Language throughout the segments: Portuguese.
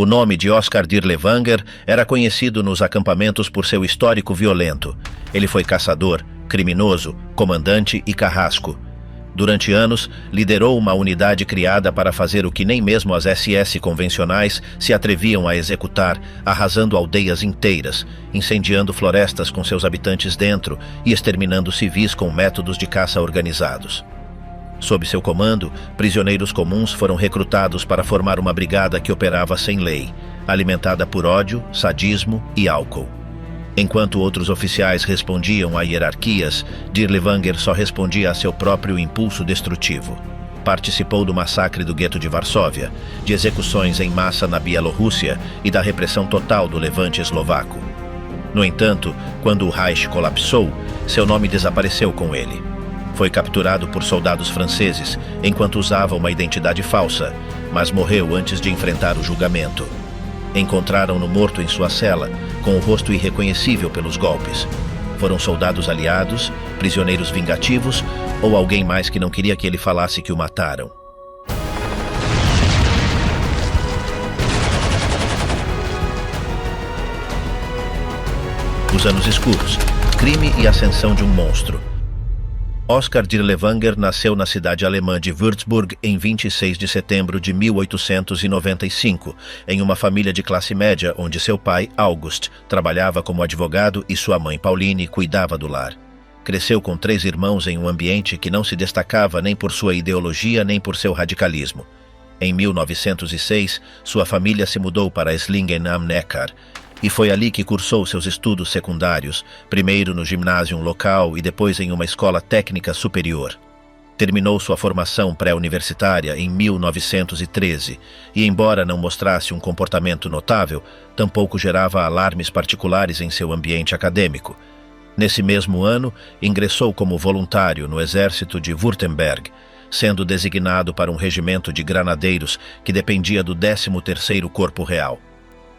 O nome de Oscar Dirlewanger era conhecido nos acampamentos por seu histórico violento. Ele foi caçador, criminoso, comandante e carrasco. Durante anos, liderou uma unidade criada para fazer o que nem mesmo as SS convencionais se atreviam a executar, arrasando aldeias inteiras, incendiando florestas com seus habitantes dentro e exterminando civis com métodos de caça organizados. Sob seu comando, prisioneiros comuns foram recrutados para formar uma brigada que operava sem lei, alimentada por ódio, sadismo e álcool. Enquanto outros oficiais respondiam a hierarquias, Dirlewanger só respondia a seu próprio impulso destrutivo. Participou do massacre do gueto de Varsóvia, de execuções em massa na Bielorrússia e da repressão total do levante eslovaco. No entanto, quando o Reich colapsou, seu nome desapareceu com ele. Foi capturado por soldados franceses enquanto usava uma identidade falsa, mas morreu antes de enfrentar o julgamento. Encontraram-no morto em sua cela, com o rosto irreconhecível pelos golpes. Foram soldados aliados, prisioneiros vingativos ou alguém mais que não queria que ele falasse que o mataram. Os anos escuros, crime e ascensão de um monstro. Oscar Dirlewanger nasceu na cidade alemã de Würzburg em 26 de setembro de 1895, em uma família de classe média onde seu pai, August, trabalhava como advogado e sua mãe, Pauline, cuidava do lar. Cresceu com 3 irmãos em um ambiente que não se destacava nem por sua ideologia nem por seu radicalismo. Em 1906, sua família se mudou para Esslingen am Neckar, e foi ali que cursou seus estudos secundários, primeiro no ginásio local e depois em uma escola técnica superior. Terminou sua formação pré-universitária em 1913 e, embora não mostrasse um comportamento notável, tampouco gerava alarmes particulares em seu ambiente acadêmico. Nesse mesmo ano, ingressou como voluntário no exército de Württemberg, sendo designado para um regimento de granadeiros que dependia do 13º Corpo Real.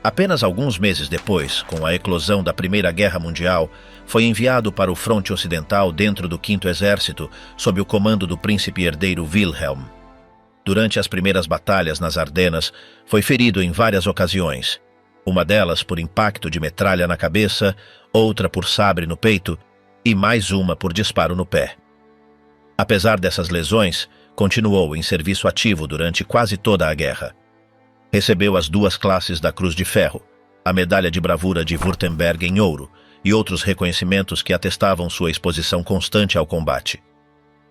Apenas alguns meses depois, com a eclosão da Primeira Guerra Mundial, foi enviado para o fronte ocidental dentro do 5º Exército, sob o comando do príncipe herdeiro Wilhelm. Durante as primeiras batalhas nas Ardenas, foi ferido em várias ocasiões, uma delas por impacto de metralha na cabeça, outra por sabre no peito e mais uma por disparo no pé. Apesar dessas lesões, continuou em serviço ativo durante quase toda a guerra. Recebeu as 2 classes da Cruz de Ferro, a Medalha de Bravura de Württemberg em ouro e outros reconhecimentos que atestavam sua exposição constante ao combate.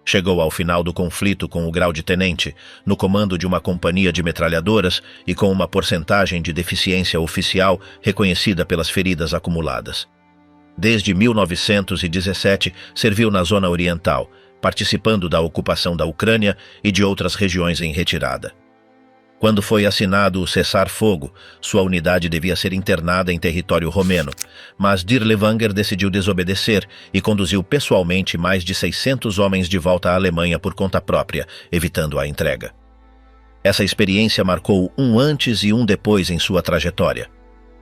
Chegou ao final do conflito com o grau de tenente, no comando de uma companhia de metralhadoras e com uma porcentagem de deficiência oficial reconhecida pelas feridas acumuladas. Desde 1917, serviu na zona oriental, participando da ocupação da Ucrânia e de outras regiões em retirada. Quando foi assinado o cessar-fogo, sua unidade devia ser internada em território romeno, mas Dirlewanger decidiu desobedecer e conduziu pessoalmente mais de 600 homens de volta à Alemanha por conta própria, evitando a entrega. Essa experiência marcou um antes e um depois em sua trajetória.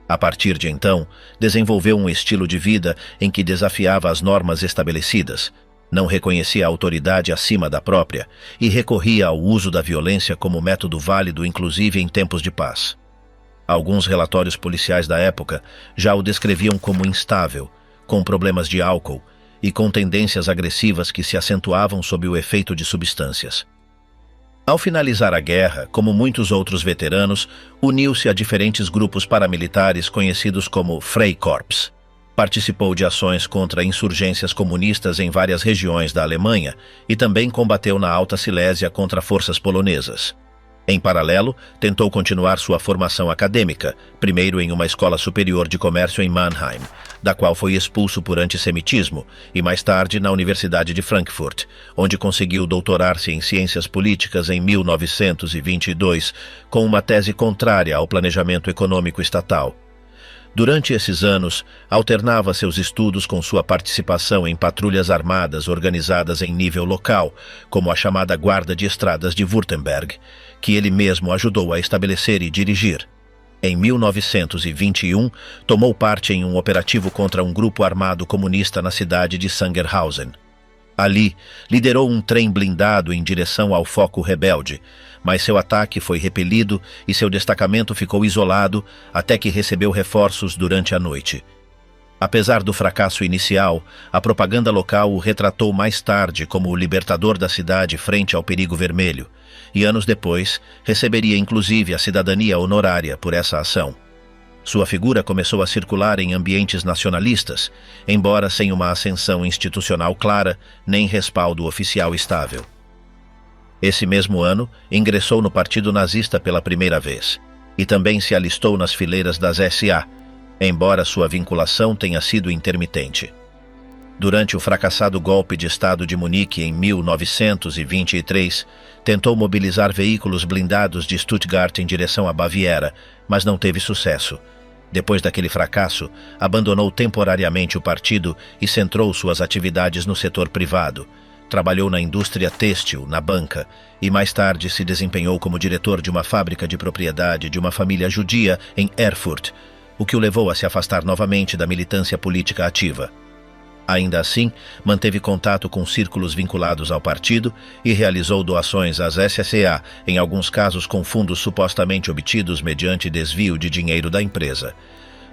A partir de então, desenvolveu um estilo de vida em que desafiava as normas estabelecidas, não reconhecia a autoridade acima da própria e recorria ao uso da violência como método válido, inclusive em tempos de paz. Alguns relatórios policiais da época já o descreviam como instável, com problemas de álcool e com tendências agressivas que se acentuavam sob o efeito de substâncias. Ao finalizar a guerra, como muitos outros veteranos, uniu-se a diferentes grupos paramilitares conhecidos como Freikorps. Participou de ações contra insurgências comunistas em várias regiões da Alemanha e também combateu na Alta Silésia contra forças polonesas. Em paralelo, tentou continuar sua formação acadêmica, primeiro em uma escola superior de comércio em Mannheim, da qual foi expulso por antissemitismo, e mais tarde na Universidade de Frankfurt, onde conseguiu doutorar-se em ciências políticas em 1922, com uma tese contrária ao planejamento econômico estatal. Durante esses anos, alternava seus estudos com sua participação em patrulhas armadas organizadas em nível local, como a chamada Guarda de Estradas de Württemberg, que ele mesmo ajudou a estabelecer e dirigir. Em 1921, tomou parte em um operativo contra um grupo armado comunista na cidade de Sangerhausen. Ali, liderou um trem blindado em direção ao foco rebelde, mas seu ataque foi repelido e seu destacamento ficou isolado até que recebeu reforços durante a noite. Apesar do fracasso inicial, a propaganda local o retratou mais tarde como o libertador da cidade frente ao perigo vermelho, e anos depois receberia inclusive a cidadania honorária por essa ação. Sua figura começou a circular em ambientes nacionalistas, embora sem uma ascensão institucional clara nem respaldo oficial estável. Esse mesmo ano, ingressou no Partido Nazista pela primeira vez, e também se alistou nas fileiras das SA, embora sua vinculação tenha sido intermitente. Durante o fracassado golpe de Estado de Munique em 1923, tentou mobilizar veículos blindados de Stuttgart em direção à Baviera, mas não teve sucesso. Depois daquele fracasso, abandonou temporariamente o partido e centrou suas atividades no setor privado. Trabalhou na indústria têxtil, na banca, e mais tarde se desempenhou como diretor de uma fábrica de propriedade de uma família judia em Erfurt, o que o levou a se afastar novamente da militância política ativa. Ainda assim, manteve contato com círculos vinculados ao partido e realizou doações às SSA, em alguns casos com fundos supostamente obtidos mediante desvio de dinheiro da empresa.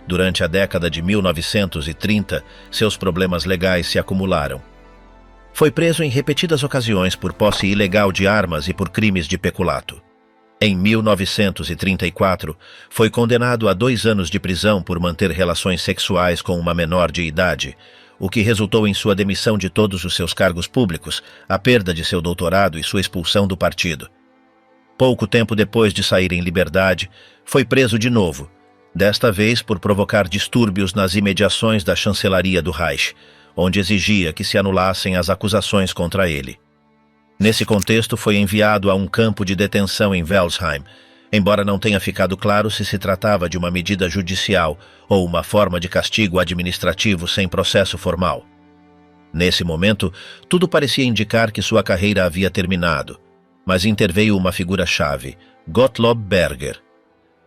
Durante a década de 1930, seus problemas legais se acumularam. Foi preso em repetidas ocasiões por posse ilegal de armas e por crimes de peculato. Em 1934, foi condenado a 2 anos de prisão por manter relações sexuais com uma menor de idade, o que resultou em sua demissão de todos os seus cargos públicos, a perda de seu doutorado e sua expulsão do partido. Pouco tempo depois de sair em liberdade, foi preso de novo, desta vez por provocar distúrbios nas imediações da chancelaria do Reich, onde exigia que se anulassem as acusações contra ele. Nesse contexto, foi enviado a um campo de detenção em Welsheim, embora não tenha ficado claro se tratava de uma medida judicial ou uma forma de castigo administrativo sem processo formal. Nesse momento, tudo parecia indicar que sua carreira havia terminado, mas interveio uma figura-chave, Gottlob Berger.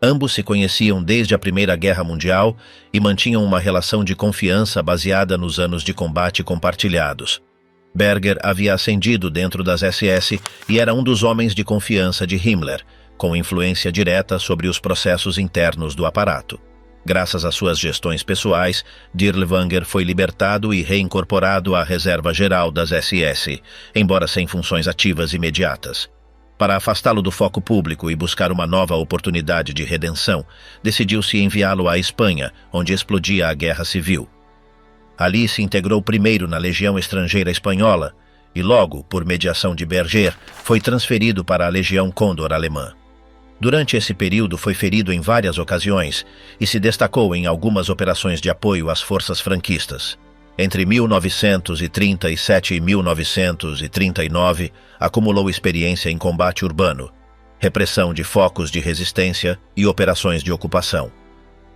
Ambos se conheciam desde a Primeira Guerra Mundial e mantinham uma relação de confiança baseada nos anos de combate compartilhados. Berger havia ascendido dentro das SS e era um dos homens de confiança de Himmler, com influência direta sobre os processos internos do aparato. Graças às suas gestões pessoais, Dirlewanger foi libertado e reincorporado à Reserva Geral das SS, embora sem funções ativas imediatas. Para afastá-lo do foco público e buscar uma nova oportunidade de redenção, decidiu-se enviá-lo à Espanha, onde explodia a Guerra Civil. Ali se integrou primeiro na Legião Estrangeira Espanhola e logo, por mediação de Berger, foi transferido para a Legião Condor alemã. Durante esse período foi ferido em várias ocasiões e se destacou em algumas operações de apoio às forças franquistas. Entre 1937 e 1939, acumulou experiência em combate urbano, repressão de focos de resistência e operações de ocupação.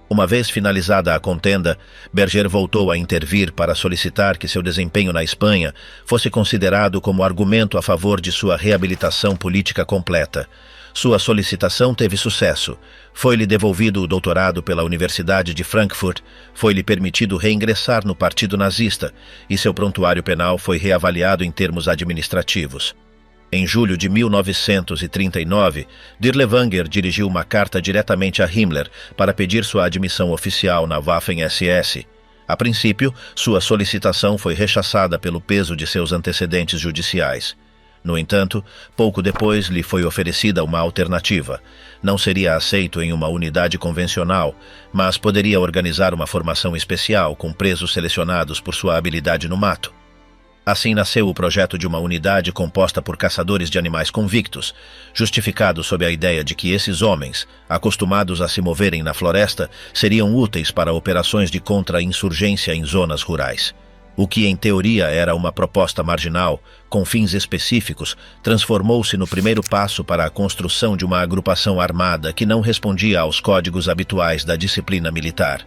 Uma vez finalizada a contenda, Berger voltou a intervir para solicitar que seu desempenho na Espanha fosse considerado como argumento a favor de sua reabilitação política completa. Sua solicitação teve sucesso. Foi-lhe devolvido o doutorado pela Universidade de Frankfurt, foi-lhe permitido reingressar no Partido Nazista e seu prontuário penal foi reavaliado em termos administrativos. Em julho de 1939, Dirlewanger dirigiu uma carta diretamente a Himmler para pedir sua admissão oficial na Waffen-SS. A princípio, sua solicitação foi rechaçada pelo peso de seus antecedentes judiciais. No entanto, pouco depois lhe foi oferecida uma alternativa. Não seria aceito em uma unidade convencional, mas poderia organizar uma formação especial com presos selecionados por sua habilidade no mato. Assim nasceu o projeto de uma unidade composta por caçadores de animais convictos, justificado sob a ideia de que esses homens, acostumados a se moverem na floresta, seriam úteis para operações de contra-insurgência em zonas rurais. O que em teoria era uma proposta marginal, com fins específicos, transformou-se no primeiro passo para a construção de uma agrupação armada que não respondia aos códigos habituais da disciplina militar.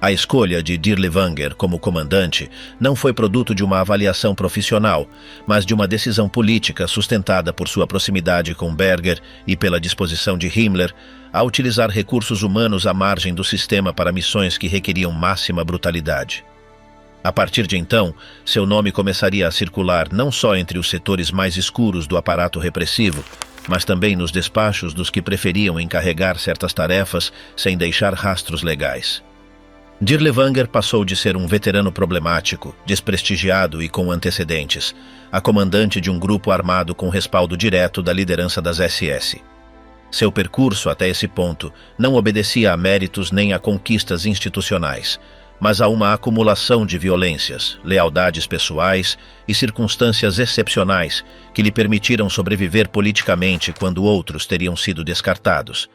A escolha de Dirlewanger como comandante não foi produto de uma avaliação profissional, mas de uma decisão política sustentada por sua proximidade com Berger e pela disposição de Himmler a utilizar recursos humanos à margem do sistema para missões que requeriam máxima brutalidade. A partir de então, seu nome começaria a circular não só entre os setores mais escuros do aparato repressivo, mas também nos despachos dos que preferiam encarregar certas tarefas sem deixar rastros legais. Dirlewanger passou de ser um veterano problemático, desprestigiado e com antecedentes, a comandante de um grupo armado com respaldo direto da liderança das SS. Seu percurso até esse ponto não obedecia a méritos nem a conquistas institucionais, mas a uma acumulação de violências, lealdades pessoais e circunstâncias excepcionais que lhe permitiram sobreviver politicamente quando outros teriam sido descartados.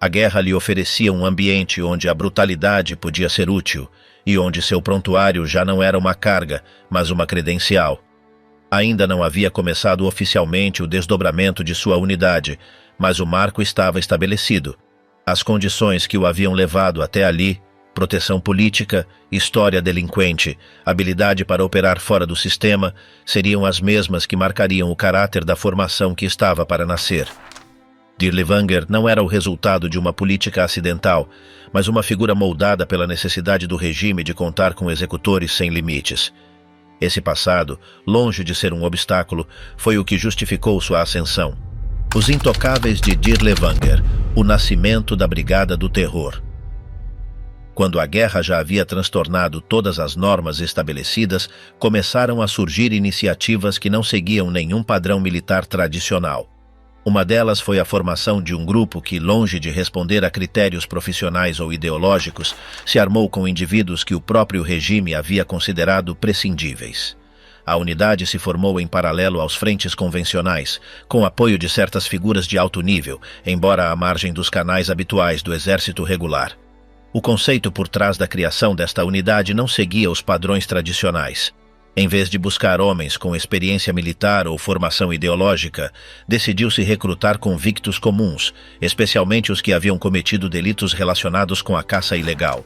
A guerra lhe oferecia um ambiente onde a brutalidade podia ser útil e onde seu prontuário já não era uma carga, mas uma credencial. Ainda não havia começado oficialmente o desdobramento de sua unidade, mas o marco estava estabelecido. As condições que o haviam levado até ali, proteção política, história delinquente, habilidade para operar fora do sistema, seriam as mesmas que marcariam o caráter da formação que estava para nascer. Dirlewanger não era o resultado de uma política acidental, mas uma figura moldada pela necessidade do regime de contar com executores sem limites. Esse passado, longe de ser um obstáculo, foi o que justificou sua ascensão. Os Intocáveis de Dirlewanger, o nascimento da Brigada do Terror. Quando a guerra já havia transtornado todas as normas estabelecidas, começaram a surgir iniciativas que não seguiam nenhum padrão militar tradicional. Uma delas foi a formação de um grupo que, longe de responder a critérios profissionais ou ideológicos, se armou com indivíduos que o próprio regime havia considerado prescindíveis. A unidade se formou em paralelo aos frentes convencionais, com apoio de certas figuras de alto nível, embora à margem dos canais habituais do exército regular. O conceito por trás da criação desta unidade não seguia os padrões tradicionais. Em vez de buscar homens com experiência militar ou formação ideológica, decidiu-se recrutar convictos comuns, especialmente os que haviam cometido delitos relacionados com a caça ilegal.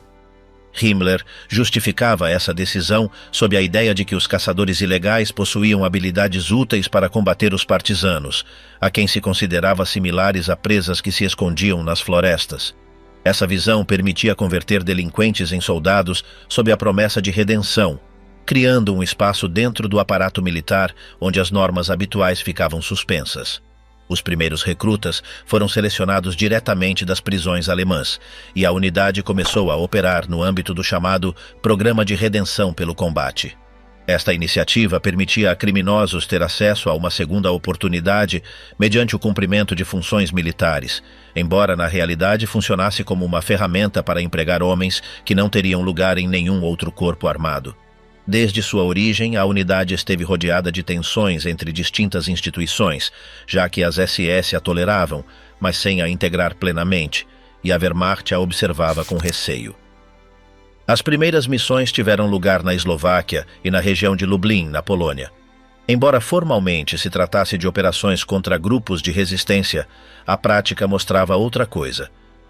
Himmler justificava essa decisão sob a ideia de que os caçadores ilegais possuíam habilidades úteis para combater os partisanos, a quem se considerava similares a presas que se escondiam nas florestas. Essa visão permitia converter delinquentes em soldados sob a promessa de redenção, criando um espaço dentro do aparato militar onde as normas habituais ficavam suspensas. Os primeiros recrutas foram selecionados diretamente das prisões alemãs, e a unidade começou a operar no âmbito do chamado Programa de Redenção pelo Combate. Esta iniciativa permitia a criminosos ter acesso a uma segunda oportunidade mediante o cumprimento de funções militares, embora na realidade funcionasse como uma ferramenta para empregar homens que não teriam lugar em nenhum outro corpo armado. Desde sua origem, a unidade esteve rodeada de tensões entre distintas instituições, já que as SS a toleravam, mas sem a integrar plenamente, e a Wehrmacht a observava com receio. As primeiras missões tiveram lugar na Eslováquia e na região de Lublin, na Polônia. Embora formalmente se tratasse de operações contra grupos de resistência, a prática mostrava outra coisa.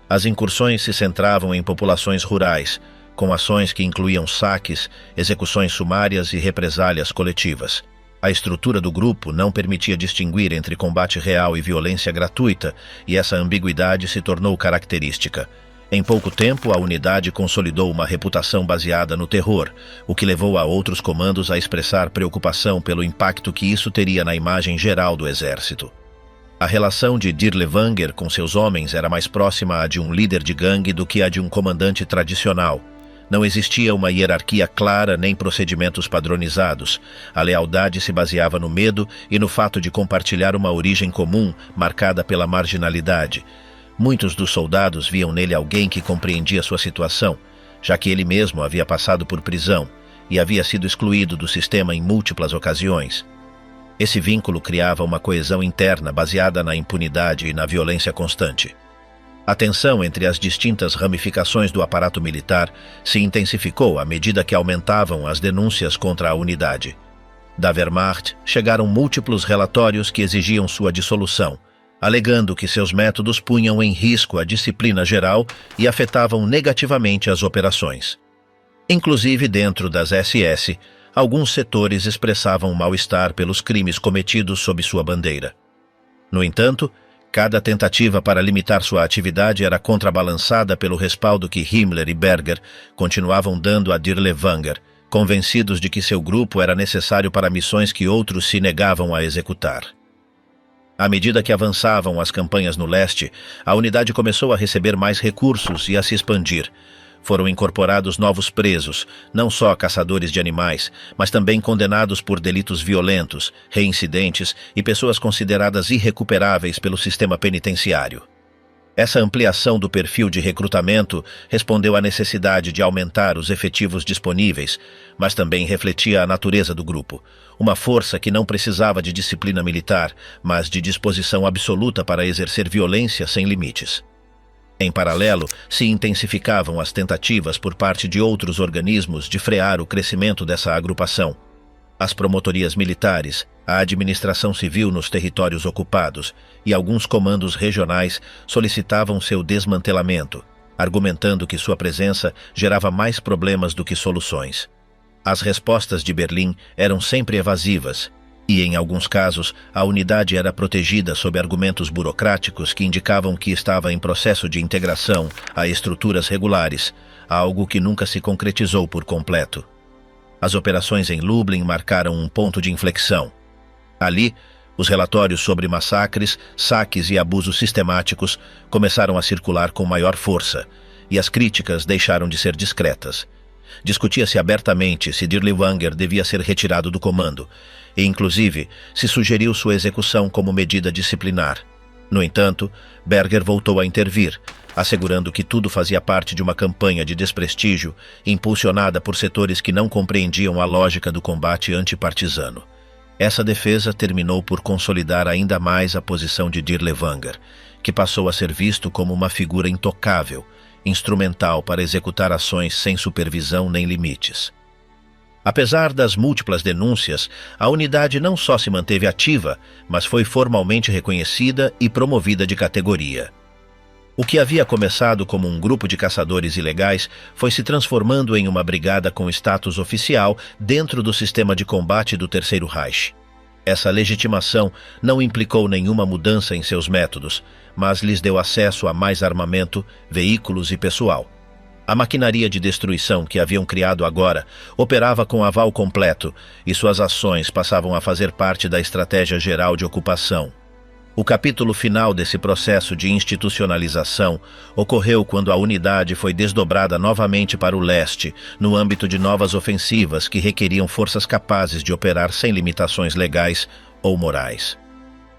As incursões se centravam em populações rurais, com ações que incluíam saques, execuções sumárias e represálias coletivas. A estrutura do grupo não permitia distinguir entre combate real e violência gratuita, e essa ambiguidade se tornou característica. Em pouco tempo, a unidade consolidou uma reputação baseada no terror, o que levou a outros comandos a expressar preocupação pelo impacto que isso teria na imagem geral do exército. A relação de Dirlewanger com seus homens era mais próxima à de um líder de gangue do que a de um comandante tradicional. Não existia uma hierarquia clara nem procedimentos padronizados. A lealdade se baseava no medo e no fato de compartilhar uma origem comum marcada pela marginalidade. Muitos dos soldados viam nele alguém que compreendia sua situação, já que ele mesmo havia passado por prisão e havia sido excluído do sistema em múltiplas ocasiões. Esse vínculo criava uma coesão interna baseada na impunidade e na violência constante. A tensão entre as distintas ramificações do aparato militar se intensificou à medida que aumentavam as denúncias contra a unidade. Da Wehrmacht chegaram múltiplos relatórios que exigiam sua dissolução, alegando que seus métodos punham em risco a disciplina geral e afetavam negativamente as operações. Inclusive dentro das SS, alguns setores expressavam mal-estar pelos crimes cometidos sob sua bandeira. No entanto, cada tentativa para limitar sua atividade era contrabalançada pelo respaldo que Himmler e Berger continuavam dando a Dirlewanger, convencidos de que seu grupo era necessário para missões que outros se negavam a executar. À medida que avançavam as campanhas no leste, a unidade começou a receber mais recursos e a se expandir. Foram incorporados novos presos, não só caçadores de animais, mas também condenados por delitos violentos, reincidentes e pessoas consideradas irrecuperáveis pelo sistema penitenciário. Essa ampliação do perfil de recrutamento respondeu à necessidade de aumentar os efetivos disponíveis, mas também refletia a natureza do grupo, uma força que não precisava de disciplina militar, mas de disposição absoluta para exercer violência sem limites. Em paralelo, se intensificavam as tentativas por parte de outros organismos de frear o crescimento dessa agrupação. As promotorias militares, a administração civil nos territórios ocupados e alguns comandos regionais solicitavam seu desmantelamento, argumentando que sua presença gerava mais problemas do que soluções. As respostas de Berlim eram sempre evasivas, e, em alguns casos, a unidade era protegida sob argumentos burocráticos que indicavam que estava em processo de integração a estruturas regulares, algo que nunca se concretizou por completo. As operações em Lublin marcaram um ponto de inflexão. Ali, os relatórios sobre massacres, saques e abusos sistemáticos começaram a circular com maior força, e as críticas deixaram de ser discretas. Discutia-se abertamente se Dirlewanger devia ser retirado do comando, e inclusive se sugeriu sua execução como medida disciplinar. No entanto, Berger voltou a intervir, assegurando que tudo fazia parte de uma campanha de desprestígio impulsionada por setores que não compreendiam a lógica do combate antipartisano. Essa defesa terminou por consolidar ainda mais a posição de Dirlewanger, que passou a ser visto como uma figura intocável, instrumental para executar ações sem supervisão nem limites. Apesar das múltiplas denúncias, a unidade não só se manteve ativa, mas foi formalmente reconhecida e promovida de categoria. O que havia começado como um grupo de caçadores ilegais foi se transformando em uma brigada com status oficial dentro do sistema de combate do Terceiro Reich. Essa legitimação não implicou nenhuma mudança em seus métodos, mas lhes deu acesso a mais armamento, veículos e pessoal. A maquinaria de destruição que haviam criado agora operava com aval completo e suas ações passavam a fazer parte da estratégia geral de ocupação. O capítulo final desse processo de institucionalização ocorreu quando a unidade foi desdobrada novamente para o leste, no âmbito de novas ofensivas que requeriam forças capazes de operar sem limitações legais ou morais.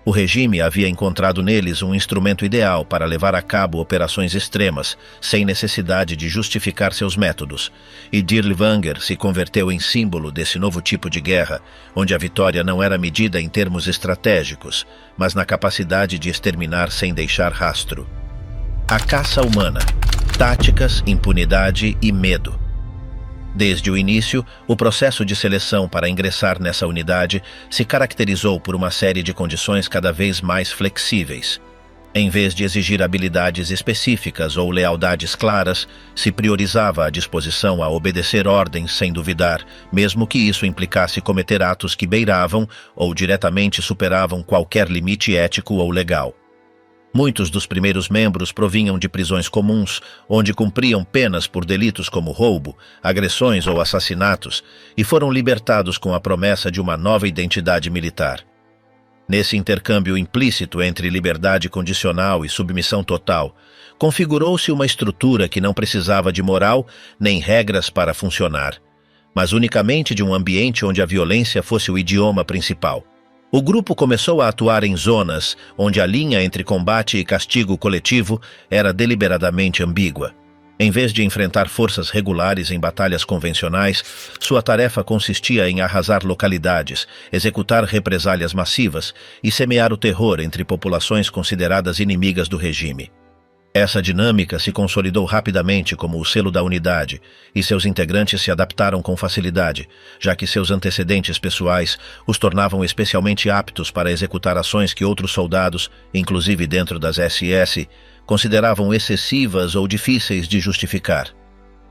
O regime havia encontrado neles um instrumento ideal para levar a cabo operações extremas, sem necessidade de justificar seus métodos, e Dirlewanger se converteu em símbolo desse novo tipo de guerra, onde a vitória não era medida em termos estratégicos, mas na capacidade de exterminar sem deixar rastro. A caça humana, táticas, impunidade e medo. Desde o início, o processo de seleção para ingressar nessa unidade se caracterizou por uma série de condições cada vez mais flexíveis. Em vez de exigir habilidades específicas ou lealdades claras, se priorizava a disposição a obedecer ordens sem duvidar, mesmo que isso implicasse cometer atos que beiravam ou diretamente superavam qualquer limite ético ou legal. Muitos dos primeiros membros provinham de prisões comuns, onde cumpriam penas por delitos como roubo, agressões ou assassinatos, e foram libertados com a promessa de uma nova identidade militar. Nesse intercâmbio implícito entre liberdade condicional e submissão total, configurou-se uma estrutura que não precisava de moral nem regras para funcionar, mas unicamente de um ambiente onde a violência fosse o idioma principal. O grupo começou a atuar em zonas onde a linha entre combate e castigo coletivo era deliberadamente ambígua. Em vez de enfrentar forças regulares em batalhas convencionais, sua tarefa consistia em arrasar localidades, executar represálias massivas e semear o terror entre populações consideradas inimigas do regime. Essa dinâmica se consolidou rapidamente como o selo da unidade, e seus integrantes se adaptaram com facilidade, já que seus antecedentes pessoais os tornavam especialmente aptos para executar ações que outros soldados, inclusive dentro das SS, consideravam excessivas ou difíceis de justificar.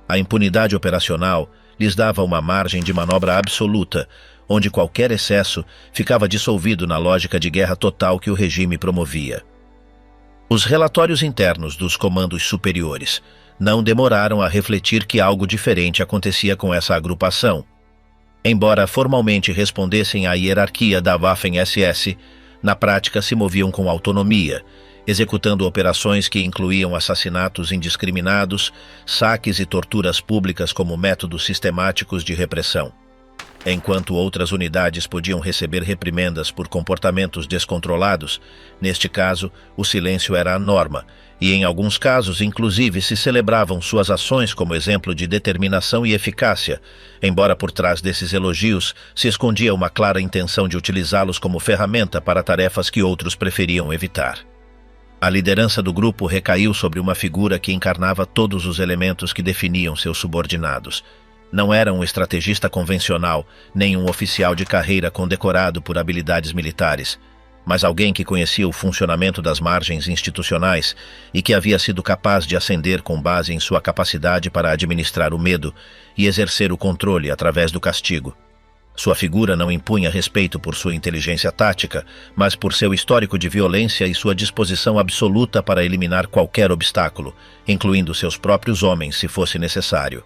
A impunidade operacional lhes dava uma margem de manobra absoluta, onde qualquer excesso ficava dissolvido na lógica de guerra total que o regime promovia. Os relatórios internos dos comandos superiores não demoraram a refletir que algo diferente acontecia com essa agrupação. Embora formalmente respondessem à hierarquia da Waffen-SS, Na prática, se moviam com autonomia, executando operações que incluíam assassinatos indiscriminados, saques e torturas públicas como métodos sistemáticos de repressão. Enquanto outras unidades podiam receber reprimendas por comportamentos descontrolados, neste caso, o silêncio era a norma, e em alguns casos, inclusive, se celebravam suas ações como exemplo de determinação e eficácia, embora por trás desses elogios se escondia uma clara intenção de utilizá-los como ferramenta para tarefas que outros preferiam evitar. A liderança do grupo recaiu sobre uma figura que encarnava todos os elementos que definiam seus subordinados. Não era um estrategista convencional, nem um oficial de carreira condecorado por habilidades militares, mas alguém que conhecia o funcionamento das margens institucionais e que havia sido capaz de ascender com base em sua capacidade para administrar o medo e exercer o controle através do castigo. Sua figura não impunha respeito por sua inteligência tática, mas por seu histórico de violência e sua disposição absoluta para eliminar qualquer obstáculo, incluindo seus próprios homens, se fosse necessário.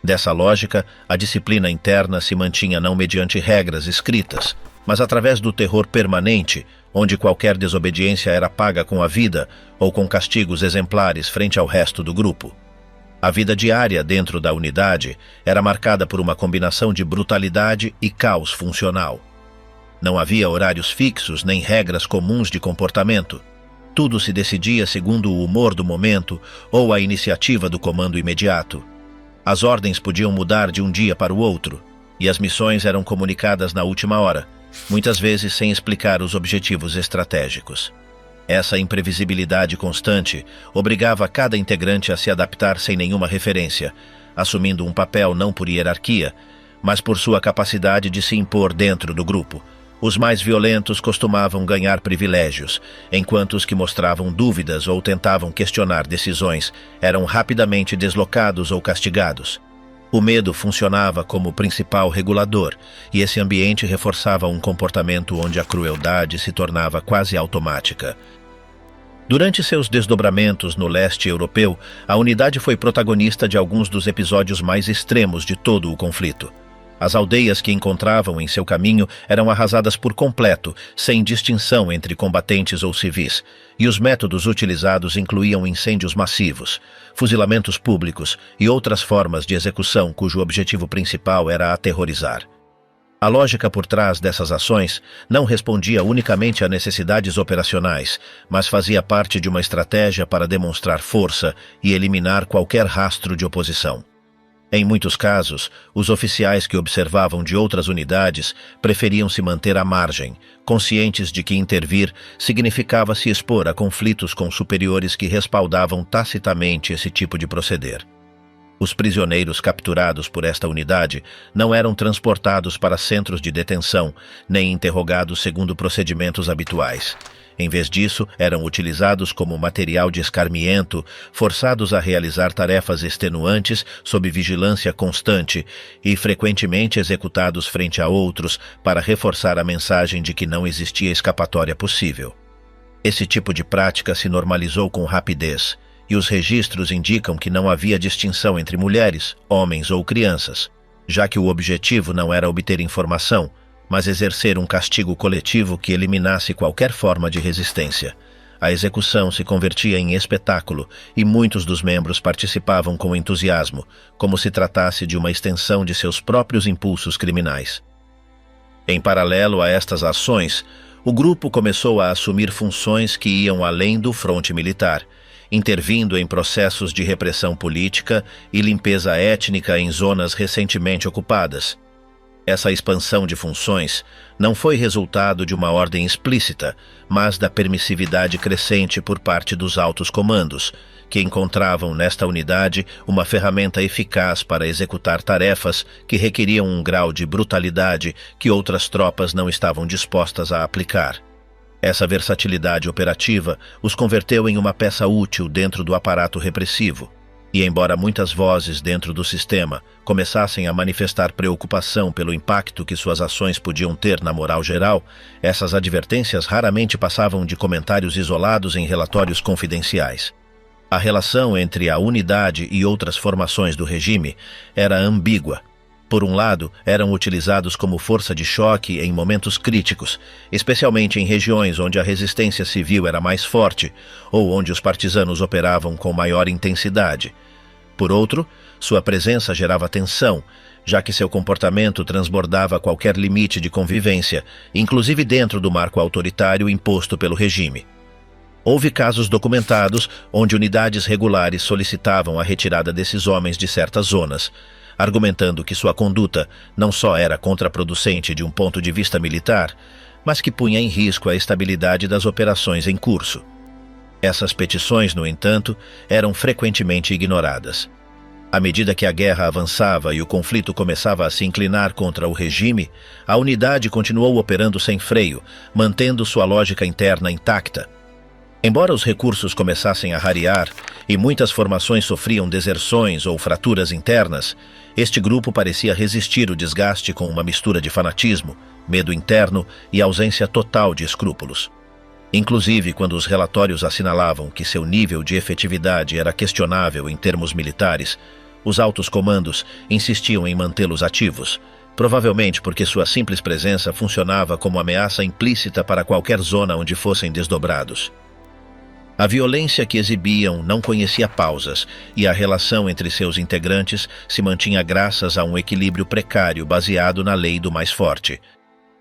Dessa lógica, a disciplina interna se mantinha não mediante regras escritas, mas através do terror permanente, onde qualquer desobediência era paga com a vida ou com castigos exemplares frente ao resto do grupo. A vida diária dentro da unidade era marcada por uma combinação de brutalidade e caos funcional. Não havia horários fixos nem regras comuns de comportamento. Tudo se decidia segundo o humor do momento ou a iniciativa do comando imediato. As ordens podiam mudar de um dia para o outro, e as missões eram comunicadas na última hora, muitas vezes sem explicar os objetivos estratégicos. Essa imprevisibilidade constante obrigava cada integrante a se adaptar sem nenhuma referência, assumindo um papel não por hierarquia, mas por sua capacidade de se impor dentro do grupo. Os mais violentos costumavam ganhar privilégios, enquanto os que mostravam dúvidas ou tentavam questionar decisões eram rapidamente deslocados ou castigados. O medo funcionava como principal regulador, e esse ambiente reforçava um comportamento onde a crueldade se tornava quase automática. Durante seus desdobramentos no leste europeu, a unidade foi protagonista de alguns dos episódios mais extremos de todo o conflito. As aldeias que encontravam em seu caminho eram arrasadas por completo, sem distinção entre combatentes ou civis, e os métodos utilizados incluíam incêndios massivos, fuzilamentos públicos e outras formas de execução cujo objetivo principal era aterrorizar. A lógica por trás dessas ações não respondia unicamente a necessidades operacionais, mas fazia parte de uma estratégia para demonstrar força e eliminar qualquer rastro de oposição. Em muitos casos, os oficiais que observavam de outras unidades preferiam se manter à margem, conscientes de que intervir significava se expor a conflitos com superiores que respaldavam tacitamente esse tipo de proceder. Os prisioneiros capturados por esta unidade não eram transportados para centros de detenção, nem interrogados segundo procedimentos habituais. Em vez disso, eram utilizados como material de escarmiento, forçados a realizar tarefas extenuantes sob vigilância constante e frequentemente executados frente a outros para reforçar a mensagem de que não existia escapatória possível. Esse tipo de prática se normalizou com rapidez, e os registros indicam que não havia distinção entre mulheres, homens ou crianças, já que o objetivo não era obter informação, mas exercer um castigo coletivo que eliminasse qualquer forma de resistência. A execução se convertia em espetáculo e muitos dos membros participavam com entusiasmo, como se tratasse de uma extensão de seus próprios impulsos criminais. Em paralelo a estas ações, o grupo começou a assumir funções que iam além do fronte militar, intervindo em processos de repressão política e limpeza étnica em zonas recentemente ocupadas. Essa expansão de funções não foi resultado de uma ordem explícita, mas da permissividade crescente por parte dos altos comandos, que encontravam nesta unidade uma ferramenta eficaz para executar tarefas que requeriam um grau de brutalidade que outras tropas não estavam dispostas a aplicar. Essa versatilidade operativa os converteu em uma peça útil dentro do aparato repressivo, e embora muitas vozes dentro do sistema começassem a manifestar preocupação pelo impacto que suas ações podiam ter na moral geral, essas advertências raramente passavam de comentários isolados em relatórios confidenciais. A relação entre a unidade e outras formações do regime era ambígua. Por um lado, eram utilizados como força de choque em momentos críticos, especialmente em regiões onde a resistência civil era mais forte ou onde os partisanos operavam com maior intensidade. Por outro, sua presença gerava tensão, já que seu comportamento transbordava qualquer limite de convivência, inclusive dentro do marco autoritário imposto pelo regime. Houve casos documentados onde unidades regulares solicitavam a retirada desses homens de certas zonas, argumentando que sua conduta não só era contraproducente de um ponto de vista militar, mas que punha em risco a estabilidade das operações em curso. Essas petições, no entanto, eram frequentemente ignoradas. À medida que a guerra avançava e o conflito começava a se inclinar contra o regime, a unidade continuou operando sem freio, mantendo sua lógica interna intacta. Embora os recursos começassem a rarear e muitas formações sofriam deserções ou fraturas internas, este grupo parecia resistir o desgaste com uma mistura de fanatismo, medo interno e ausência total de escrúpulos. Inclusive, quando os relatórios assinalavam que seu nível de efetividade era questionável em termos militares, os altos comandos insistiam em mantê-los ativos, provavelmente porque sua simples presença funcionava como ameaça implícita para qualquer zona onde fossem desdobrados. A violência que exibiam não conhecia pausas e a relação entre seus integrantes se mantinha graças a um equilíbrio precário baseado na lei do mais forte.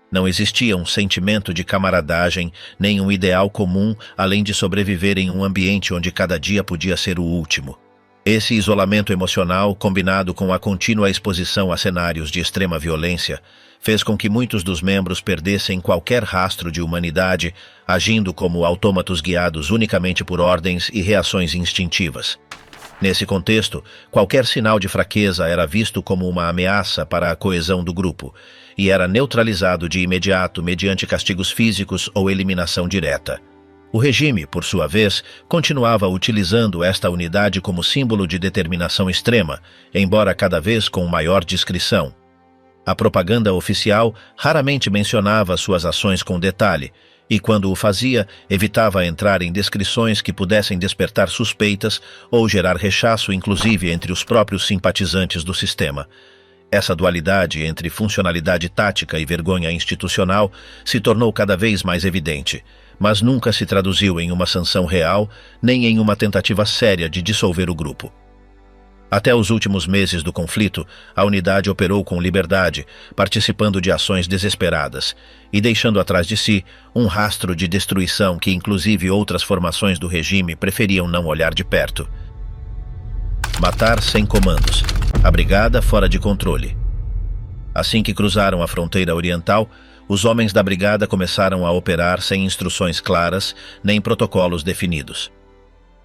Não existia um sentimento de camaradagem nem um ideal comum além de sobreviver em um ambiente onde cada dia podia ser o último. Esse isolamento emocional, combinado com a contínua exposição a cenários de extrema violência, fez com que muitos dos membros perdessem qualquer rastro de humanidade, agindo como autômatos guiados unicamente por ordens e reações instintivas. Nesse contexto, qualquer sinal de fraqueza era visto como uma ameaça para a coesão do grupo, e era neutralizado de imediato mediante castigos físicos ou eliminação direta. O regime, por sua vez, continuava utilizando esta unidade como símbolo de determinação extrema, embora cada vez com maior discrição. A propaganda oficial raramente mencionava suas ações com detalhe, e quando o fazia, evitava entrar em descrições que pudessem despertar suspeitas ou gerar rechaço, inclusive entre os próprios simpatizantes do sistema. Essa dualidade entre funcionalidade tática e vergonha institucional se tornou cada vez mais evidente, mas nunca se traduziu em uma sanção real, nem em uma tentativa séria de dissolver o grupo. Até os últimos meses do conflito, a unidade operou com liberdade, participando de ações desesperadas e deixando atrás de si um rastro de destruição que inclusive outras formações do regime preferiam não olhar de perto. Matar sem comandos. A brigada fora de controle. Assim que cruzaram a fronteira oriental, os homens da brigada começaram a operar sem instruções claras nem protocolos definidos.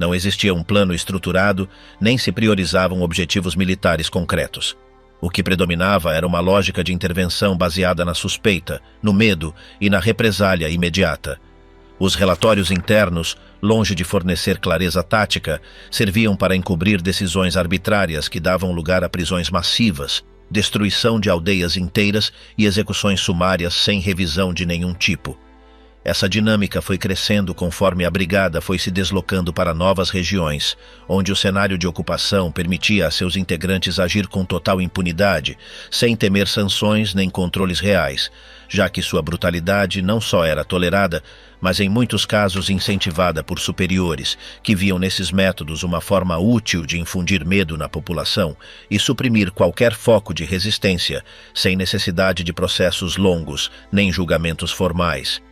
Não existia um plano estruturado, nem se priorizavam objetivos militares concretos. O que predominava era uma lógica de intervenção baseada na suspeita, no medo e na represália imediata. Os relatórios internos, longe de fornecer clareza tática, serviam para encobrir decisões arbitrárias que davam lugar a prisões massivas, destruição de aldeias inteiras e execuções sumárias sem revisão de nenhum tipo. Essa dinâmica foi crescendo conforme a brigada foi se deslocando para novas regiões, onde o cenário de ocupação permitia a seus integrantes agir com total impunidade, sem temer sanções nem controles reais, já que sua brutalidade não só era tolerada, mas em muitos casos incentivada por superiores, que viam nesses métodos uma forma útil de infundir medo na população e suprimir qualquer foco de resistência, sem necessidade de processos longos nem julgamentos formais.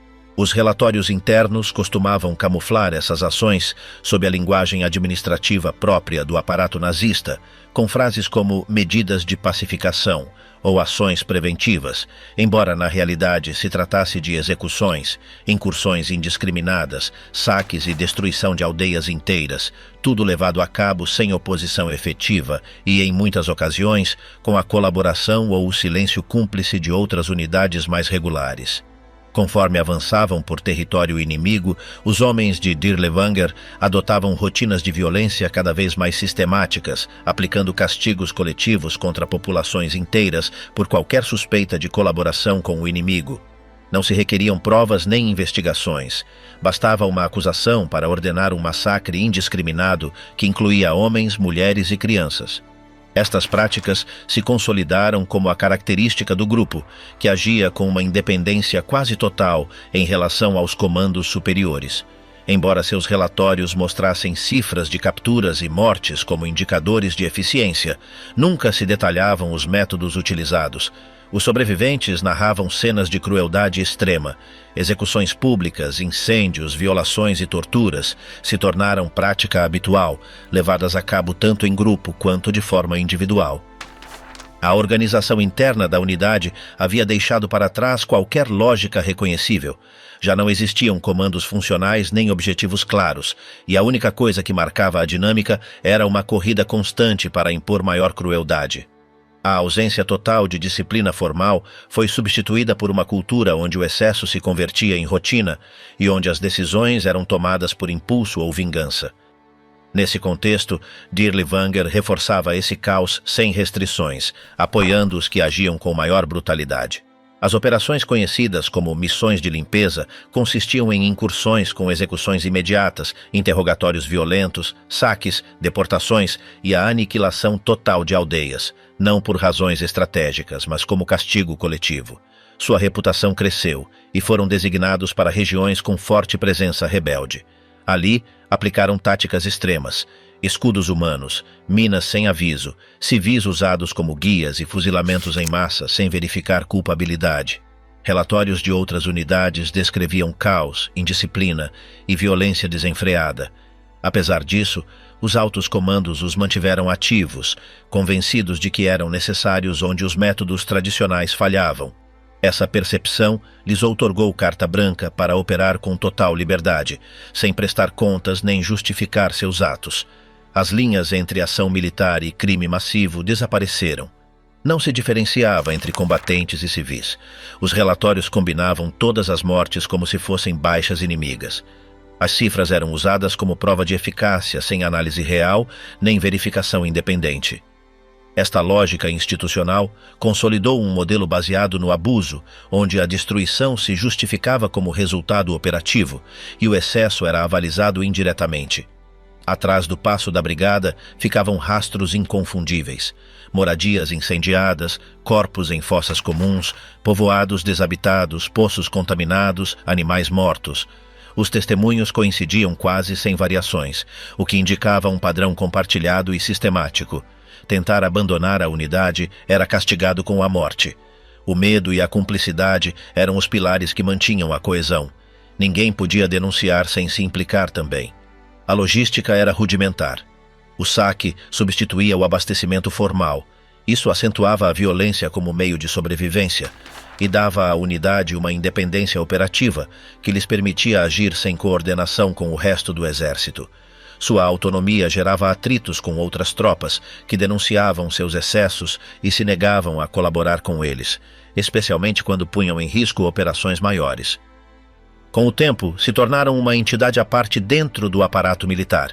Os relatórios internos costumavam camuflar essas ações sob a linguagem administrativa própria do aparato nazista, com frases como medidas de pacificação ou ações preventivas, embora na realidade se tratasse de execuções, incursões indiscriminadas, saques e destruição de aldeias inteiras, tudo levado a cabo sem oposição efetiva e, em muitas ocasiões, com a colaboração ou o silêncio cúmplice de outras unidades mais regulares. Conforme avançavam por território inimigo, os homens de Dirlewanger adotavam rotinas de violência cada vez mais sistemáticas, aplicando castigos coletivos contra populações inteiras por qualquer suspeita de colaboração com o inimigo. Não se requeriam provas nem investigações. Bastava uma acusação para ordenar um massacre indiscriminado que incluía homens, mulheres e crianças. Estas práticas se consolidaram como a característica do grupo, que agia com uma independência quase total em relação aos comandos superiores. Embora seus relatórios mostrassem cifras de capturas e mortes como indicadores de eficiência, nunca se detalhavam os métodos utilizados. Os sobreviventes narravam cenas de crueldade extrema. Execuções públicas, incêndios, violações e torturas se tornaram prática habitual, levadas a cabo tanto em grupo quanto de forma individual. A organização interna da unidade havia deixado para trás qualquer lógica reconhecível. Já não existiam comandos funcionais nem objetivos claros, e a única coisa que marcava a dinâmica era uma corrida constante para impor maior crueldade. A ausência total de disciplina formal foi substituída por uma cultura onde o excesso se convertia em rotina e onde as decisões eram tomadas por impulso ou vingança. Nesse contexto, Dirk Levanger reforçava esse caos sem restrições, apoiando os que agiam com maior brutalidade. As operações conhecidas como missões de limpeza consistiam em incursões com execuções imediatas, interrogatórios violentos, saques, deportações e a aniquilação total de aldeias, não por razões estratégicas, mas como castigo coletivo. Sua reputação cresceu e foram designados para regiões com forte presença rebelde. Ali, aplicaram táticas extremas, escudos humanos, minas sem aviso, civis usados como guias e fuzilamentos em massa sem verificar culpabilidade. Relatórios de outras unidades descreviam caos, indisciplina e violência desenfreada. Apesar disso, os altos comandos os mantiveram ativos, convencidos de que eram necessários onde os métodos tradicionais falhavam. Essa percepção lhes outorgou carta branca para operar com total liberdade, sem prestar contas nem justificar seus atos. As linhas entre ação militar e crime massivo desapareceram. Não se diferenciava entre combatentes e civis. Os relatórios combinavam todas as mortes como se fossem baixas inimigas. As cifras eram usadas como prova de eficácia, sem análise real nem verificação independente. Esta lógica institucional consolidou um modelo baseado no abuso, onde a destruição se justificava como resultado operativo e o excesso era avalizado indiretamente. Atrás do passo da brigada ficavam rastros inconfundíveis: moradias incendiadas, corpos em fossas comuns, povoados desabitados, poços contaminados, animais mortos. Os testemunhos coincidiam quase sem variações, o que indicava um padrão compartilhado e sistemático. Tentar abandonar a unidade era castigado com a morte. O medo e a cumplicidade eram os pilares que mantinham a coesão. Ninguém podia denunciar sem se implicar também. A logística era rudimentar. O saque substituía o abastecimento formal. Isso acentuava a violência como meio de sobrevivência e dava à unidade uma independência operativa que lhes permitia agir sem coordenação com o resto do exército. Sua autonomia gerava atritos com outras tropas, que denunciavam seus excessos e se negavam a colaborar com eles, especialmente quando punham em risco operações maiores. Com o tempo, se tornaram uma entidade à parte dentro do aparato militar.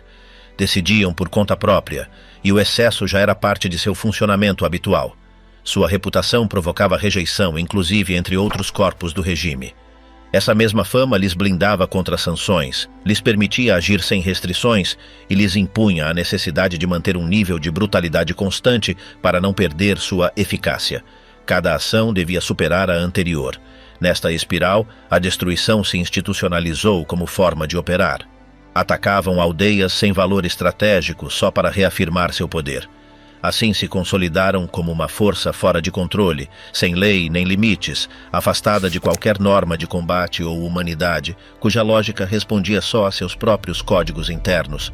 Decidiam por conta própria, e o excesso já era parte de seu funcionamento habitual. Sua reputação provocava rejeição, inclusive entre outros corpos do regime. Essa mesma fama lhes blindava contra sanções, lhes permitia agir sem restrições e lhes impunha a necessidade de manter um nível de brutalidade constante para não perder sua eficácia. Cada ação devia superar a anterior. Nesta espiral, a destruição se institucionalizou como forma de operar. Atacavam aldeias sem valor estratégico só para reafirmar seu poder. Assim se consolidaram como uma força fora de controle, sem lei nem limites, afastada de qualquer norma de combate ou humanidade, cuja lógica respondia só a seus próprios códigos internos.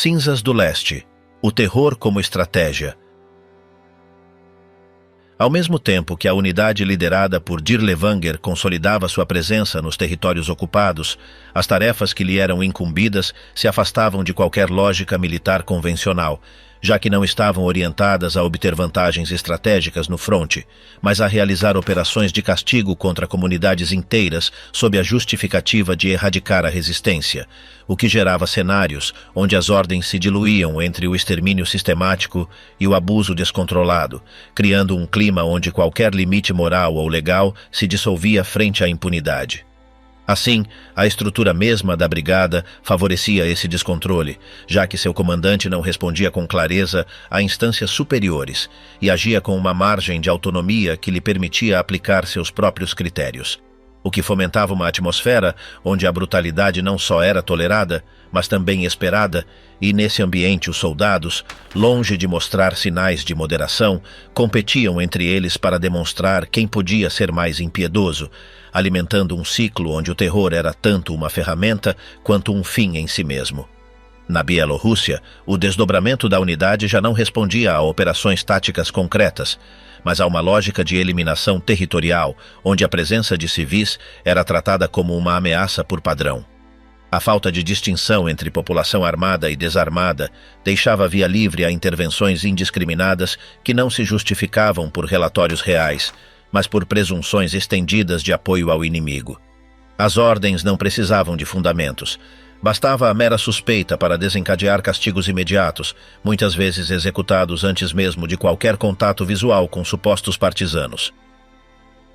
Cinzas do Leste. O terror como estratégia. Ao mesmo tempo que a unidade liderada por Dirlewanger consolidava sua presença nos territórios ocupados, as tarefas que lhe eram incumbidas se afastavam de qualquer lógica militar convencional, já que não estavam orientadas a obter vantagens estratégicas no fronte, mas a realizar operações de castigo contra comunidades inteiras sob a justificativa de erradicar a resistência, o que gerava cenários onde as ordens se diluíam entre o extermínio sistemático e o abuso descontrolado, criando um clima onde qualquer limite moral ou legal se dissolvia frente à impunidade. Assim, a estrutura mesma da brigada favorecia esse descontrole, já que seu comandante não respondia com clareza a instâncias superiores e agia com uma margem de autonomia que lhe permitia aplicar seus próprios critérios, o que fomentava uma atmosfera onde a brutalidade não só era tolerada, mas também esperada, e nesse ambiente os soldados, longe de mostrar sinais de moderação, competiam entre eles para demonstrar quem podia ser mais impiedoso, alimentando um ciclo onde o terror era tanto uma ferramenta quanto um fim em si mesmo. Na Bielorrússia, o desdobramento da unidade já não respondia a operações táticas concretas, mas a uma lógica de eliminação territorial, onde a presença de civis era tratada como uma ameaça por padrão. A falta de distinção entre população armada e desarmada deixava via livre a intervenções indiscriminadas que não se justificavam por relatórios reais, mas por presunções estendidas de apoio ao inimigo. As ordens não precisavam de fundamentos. Bastava a mera suspeita para desencadear castigos imediatos, muitas vezes executados antes mesmo de qualquer contato visual com supostos partisanos.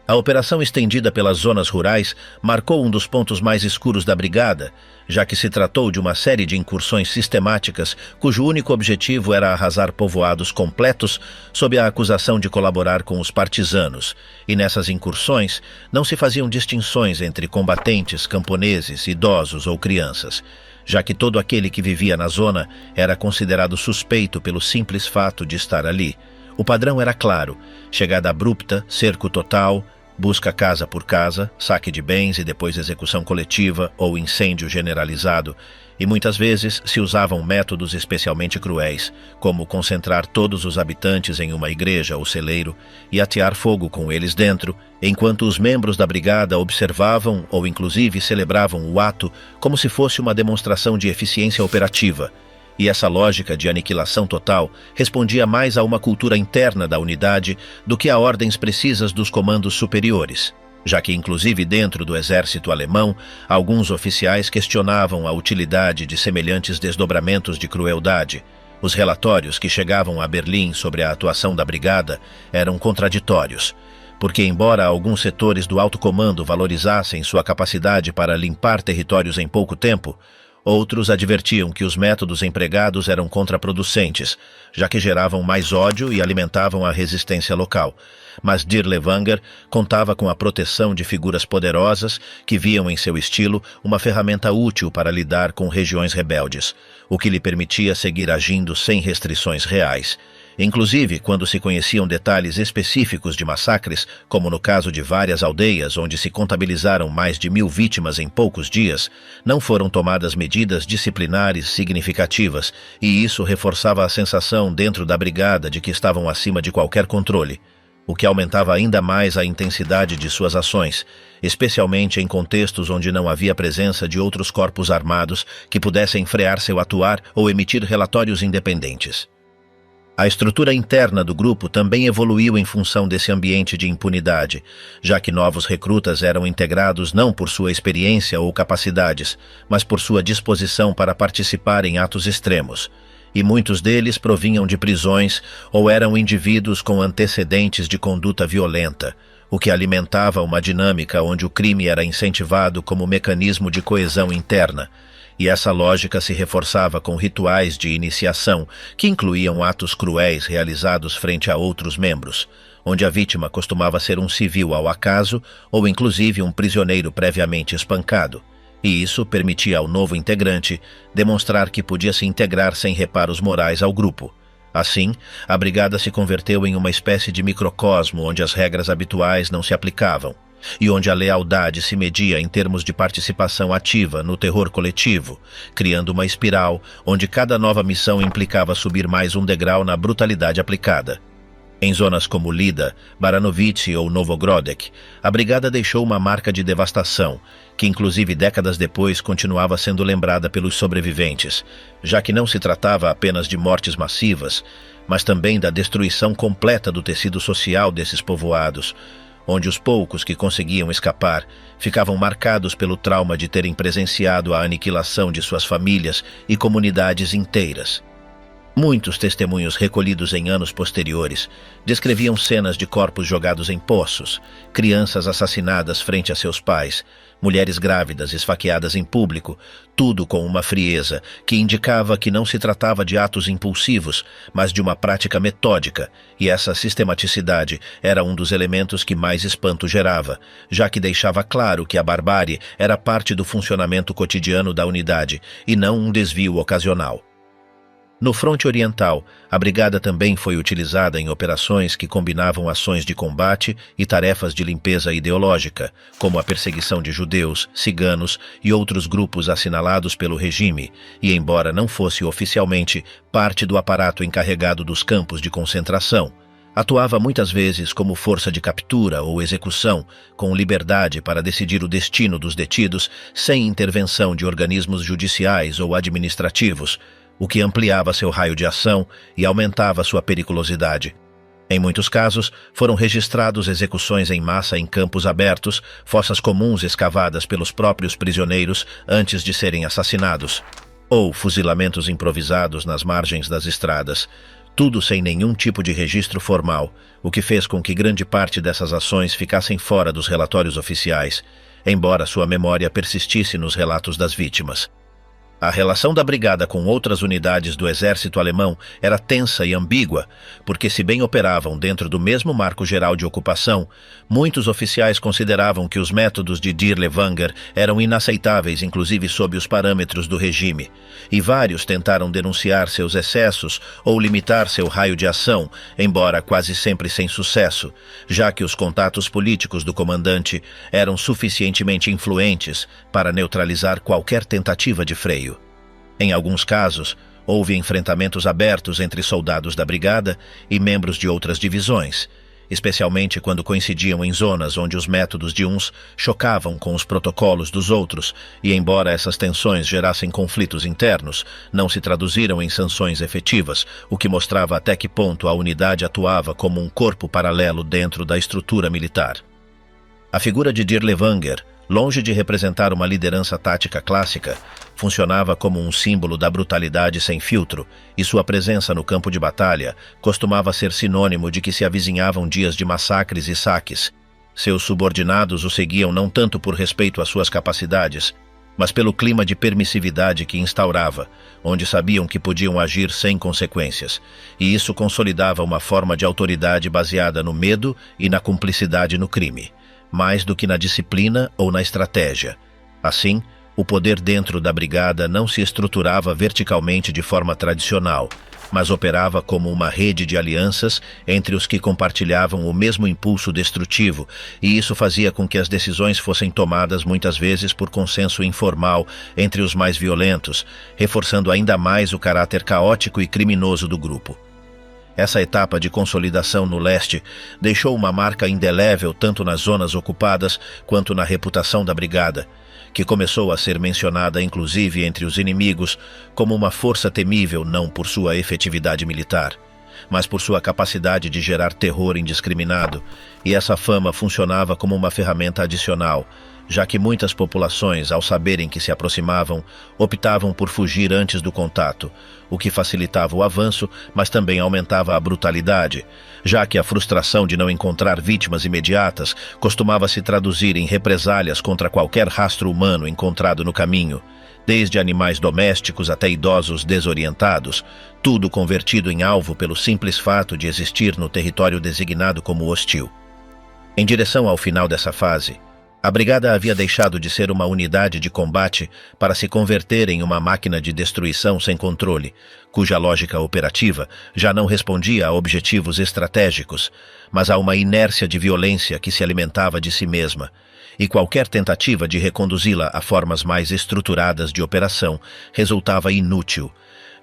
A operação estendida pelas zonas rurais marcou um dos pontos mais escuros da brigada, já que se tratou de uma série de incursões sistemáticas cujo único objetivo era arrasar povoados completos sob a acusação de colaborar com os partisanos, e nessas incursões não se faziam distinções entre combatentes, camponeses, idosos ou crianças, já que todo aquele que vivia na zona era considerado suspeito pelo simples fato de estar ali. O padrão era claro: chegada abrupta, cerco total, busca casa por casa, saque de bens e depois execução coletiva ou incêndio generalizado, e muitas vezes se usavam métodos especialmente cruéis, como concentrar todos os habitantes em uma igreja ou celeiro e atear fogo com eles dentro, enquanto os membros da brigada observavam ou inclusive celebravam o ato como se fosse uma demonstração de eficiência operativa. E essa lógica de aniquilação total respondia mais a uma cultura interna da unidade do que a ordens precisas dos comandos superiores, já que inclusive dentro do exército alemão, alguns oficiais questionavam a utilidade de semelhantes desdobramentos de crueldade. Os relatórios que chegavam a Berlim sobre a atuação da brigada eram contraditórios, porque embora alguns setores do alto comando valorizassem sua capacidade para limpar territórios em pouco tempo, outros advertiam que os métodos empregados eram contraproducentes, já que geravam mais ódio e alimentavam a resistência local. Mas Dirlewanger contava com a proteção de figuras poderosas que viam em seu estilo uma ferramenta útil para lidar com regiões rebeldes, o que lhe permitia seguir agindo sem restrições reais. Inclusive, quando se conheciam detalhes específicos de massacres, como no caso de várias aldeias onde se contabilizaram mais de 1000 vítimas em poucos dias, não foram tomadas medidas disciplinares significativas, e isso reforçava a sensação dentro da brigada de que estavam acima de qualquer controle, o que aumentava ainda mais a intensidade de suas ações, especialmente em contextos onde não havia presença de outros corpos armados que pudessem frear seu atuar ou emitir relatórios independentes. A estrutura interna do grupo também evoluiu em função desse ambiente de impunidade, já que novos recrutas eram integrados não por sua experiência ou capacidades, mas por sua disposição para participar em atos extremos, e muitos deles provinham de prisões ou eram indivíduos com antecedentes de conduta violenta, o que alimentava uma dinâmica onde o crime era incentivado como mecanismo de coesão interna. E essa lógica se reforçava com rituais de iniciação, que incluíam atos cruéis realizados frente a outros membros, onde a vítima costumava ser um civil ao acaso ou inclusive um prisioneiro previamente espancado. E isso permitia ao novo integrante demonstrar que podia se integrar sem reparos morais ao grupo. Assim, a brigada se converteu em uma espécie de microcosmo onde as regras habituais não se aplicavam. e onde a lealdade se media em termos de participação ativa no terror coletivo, criando uma espiral onde cada nova missão implicava subir mais um degrau na brutalidade aplicada. Em zonas como Lida, Baranovice ou Novogrodek, a brigada deixou uma marca de devastação, que inclusive décadas depois continuava sendo lembrada pelos sobreviventes, já que não se tratava apenas de mortes massivas, mas também da destruição completa do tecido social desses povoados, onde os poucos que conseguiam escapar ficavam marcados pelo trauma de terem presenciado a aniquilação de suas famílias e comunidades inteiras. Muitos testemunhos recolhidos em anos posteriores descreviam cenas de corpos jogados em poços, crianças assassinadas frente a seus pais, mulheres grávidas esfaqueadas em público, tudo com uma frieza que indicava que não se tratava de atos impulsivos, mas de uma prática metódica, e essa sistematicidade era um dos elementos que mais espanto gerava, já que deixava claro que a barbárie era parte do funcionamento cotidiano da unidade e não um desvio ocasional. No fronte oriental, a brigada também foi utilizada em operações que combinavam ações de combate e tarefas de limpeza ideológica, como a perseguição de judeus, ciganos e outros grupos assinalados pelo regime, e embora não fosse oficialmente parte do aparato encarregado dos campos de concentração, atuava muitas vezes como força de captura ou execução, com liberdade para decidir o destino dos detidos sem intervenção de organismos judiciais ou administrativos, o que ampliava seu raio de ação e aumentava sua periculosidade. Em muitos casos, foram registrados execuções em massa em campos abertos, fossas comuns escavadas pelos próprios prisioneiros antes de serem assassinados, ou fuzilamentos improvisados nas margens das estradas, tudo sem nenhum tipo de registro formal, o que fez com que grande parte dessas ações ficassem fora dos relatórios oficiais, embora sua memória persistisse nos relatos das vítimas. A relação da brigada com outras unidades do exército alemão era tensa e ambígua, porque se bem operavam dentro do mesmo marco geral de ocupação, muitos oficiais consideravam que os métodos de Dirlewanger eram inaceitáveis, inclusive sob os parâmetros do regime, e vários tentaram denunciar seus excessos ou limitar seu raio de ação, embora quase sempre sem sucesso, já que os contatos políticos do comandante eram suficientemente influentes para neutralizar qualquer tentativa de freio. Em alguns casos, houve enfrentamentos abertos entre soldados da brigada e membros de outras divisões, especialmente quando coincidiam em zonas onde os métodos de uns chocavam com os protocolos dos outros e, embora essas tensões gerassem conflitos internos, não se traduziram em sanções efetivas, o que mostrava até que ponto a unidade atuava como um corpo paralelo dentro da estrutura militar. A figura de Dirlewanger, longe de representar uma liderança tática clássica, funcionava como um símbolo da brutalidade sem filtro, e sua presença no campo de batalha costumava ser sinônimo de que se avizinhavam dias de massacres e saques. Seus subordinados o seguiam não tanto por respeito às suas capacidades, mas pelo clima de permissividade que instaurava, onde sabiam que podiam agir sem consequências, e isso consolidava uma forma de autoridade baseada no medo e na cumplicidade no crime, mais do que na disciplina ou na estratégia. Assim, o poder dentro da brigada não se estruturava verticalmente de forma tradicional, mas operava como uma rede de alianças entre os que compartilhavam o mesmo impulso destrutivo, e isso fazia com que as decisões fossem tomadas muitas vezes por consenso informal entre os mais violentos, reforçando ainda mais o caráter caótico e criminoso do grupo. Essa etapa de consolidação no leste deixou uma marca indelével tanto nas zonas ocupadas quanto na reputação da brigada, que começou a ser mencionada inclusive entre os inimigos como uma força temível não por sua efetividade militar, mas por sua capacidade de gerar terror indiscriminado, e essa fama funcionava como uma ferramenta adicional, já que muitas populações, ao saberem que se aproximavam, optavam por fugir antes do contato, o que facilitava o avanço, mas também aumentava a brutalidade, já que a frustração de não encontrar vítimas imediatas costumava se traduzir em represálias contra qualquer rastro humano encontrado no caminho, desde animais domésticos até idosos desorientados, tudo convertido em alvo pelo simples fato de existir no território designado como hostil. Em direção ao final dessa fase, A brigada havia deixado de ser uma unidade de combate para se converter em uma máquina de destruição sem controle, cuja lógica operativa já não respondia a objetivos estratégicos, mas a uma inércia de violência que se alimentava de si mesma, e qualquer tentativa de reconduzi-la a formas mais estruturadas de operação resultava inútil,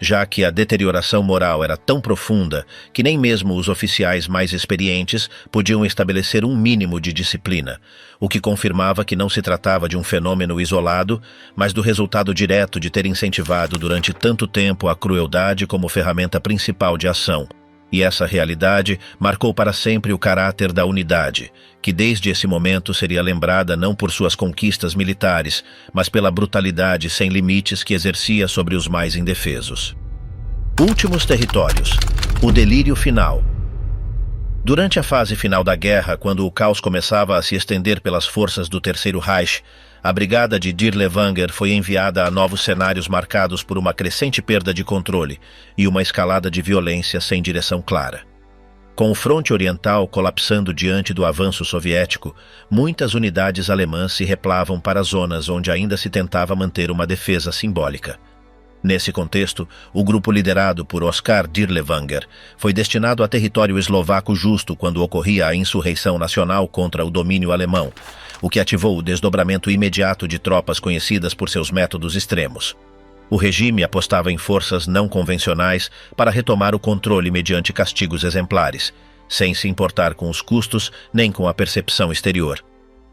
já que a deterioração moral era tão profunda que nem mesmo os oficiais mais experientes podiam estabelecer um mínimo de disciplina, o que confirmava que não se tratava de um fenômeno isolado, mas do resultado direto de ter incentivado durante tanto tempo a crueldade como ferramenta principal de ação. E essa realidade marcou para sempre o caráter da unidade, que desde esse momento seria lembrada não por suas conquistas militares, mas pela brutalidade sem limites que exercia sobre os mais indefesos. Últimos territórios. O delírio final. Durante a fase final da guerra, quando o caos começava a se estender pelas forças do Terceiro Reich, a brigada de Dirlewanger foi enviada a novos cenários marcados por uma crescente perda de controle e uma escalada de violência sem direção clara. Com o fronte oriental colapsando diante do avanço soviético, muitas unidades alemãs se replavam para zonas onde ainda se tentava manter uma defesa simbólica. Nesse contexto, o grupo liderado por Oskar Dirlewanger foi destinado a território eslovaco justo quando ocorria a insurreição nacional contra o domínio alemão, o que ativou o desdobramento imediato de tropas conhecidas por seus métodos extremos. O regime apostava em forças não convencionais para retomar o controle mediante castigos exemplares, sem se importar com os custos nem com a percepção exterior.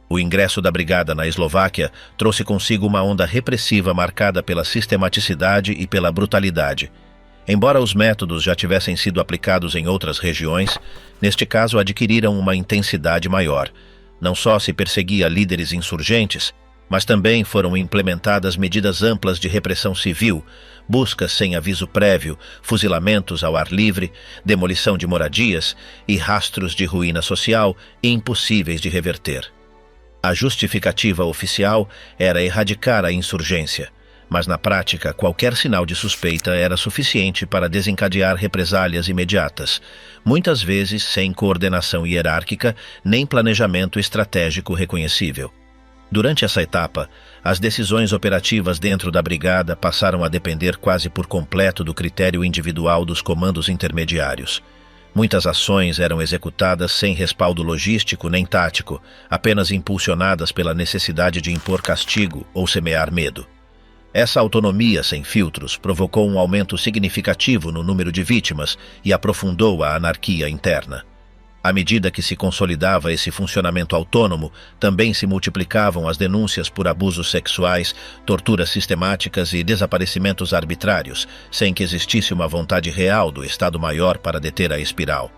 O ingresso da brigada na Eslováquia trouxe consigo uma onda repressiva marcada pela sistematicidade e pela brutalidade. Embora os métodos já tivessem sido aplicados em outras regiões, neste caso adquiriram uma intensidade maior. Não só se perseguia líderes insurgentes, mas também foram implementadas medidas amplas de repressão civil, buscas sem aviso prévio, fuzilamentos ao ar livre, demolição de moradias e rastros de ruína social impossíveis de reverter. A justificativa oficial era erradicar a insurgência, mas na prática qualquer sinal de suspeita era suficiente para desencadear represálias imediatas, muitas vezes sem coordenação hierárquica nem planejamento estratégico reconhecível. Durante essa etapa, as decisões operativas dentro da brigada passaram a depender quase por completo do critério individual dos comandos intermediários. Muitas ações eram executadas sem respaldo logístico nem tático, apenas impulsionadas pela necessidade de impor castigo ou semear medo. Essa autonomia sem filtros provocou um aumento significativo no número de vítimas e aprofundou a anarquia interna. À medida que se consolidava esse funcionamento autônomo, também se multiplicavam as denúncias por abusos sexuais, torturas sistemáticas e desaparecimentos arbitrários, sem que existisse uma vontade real do Estado-Maior para deter a espiral.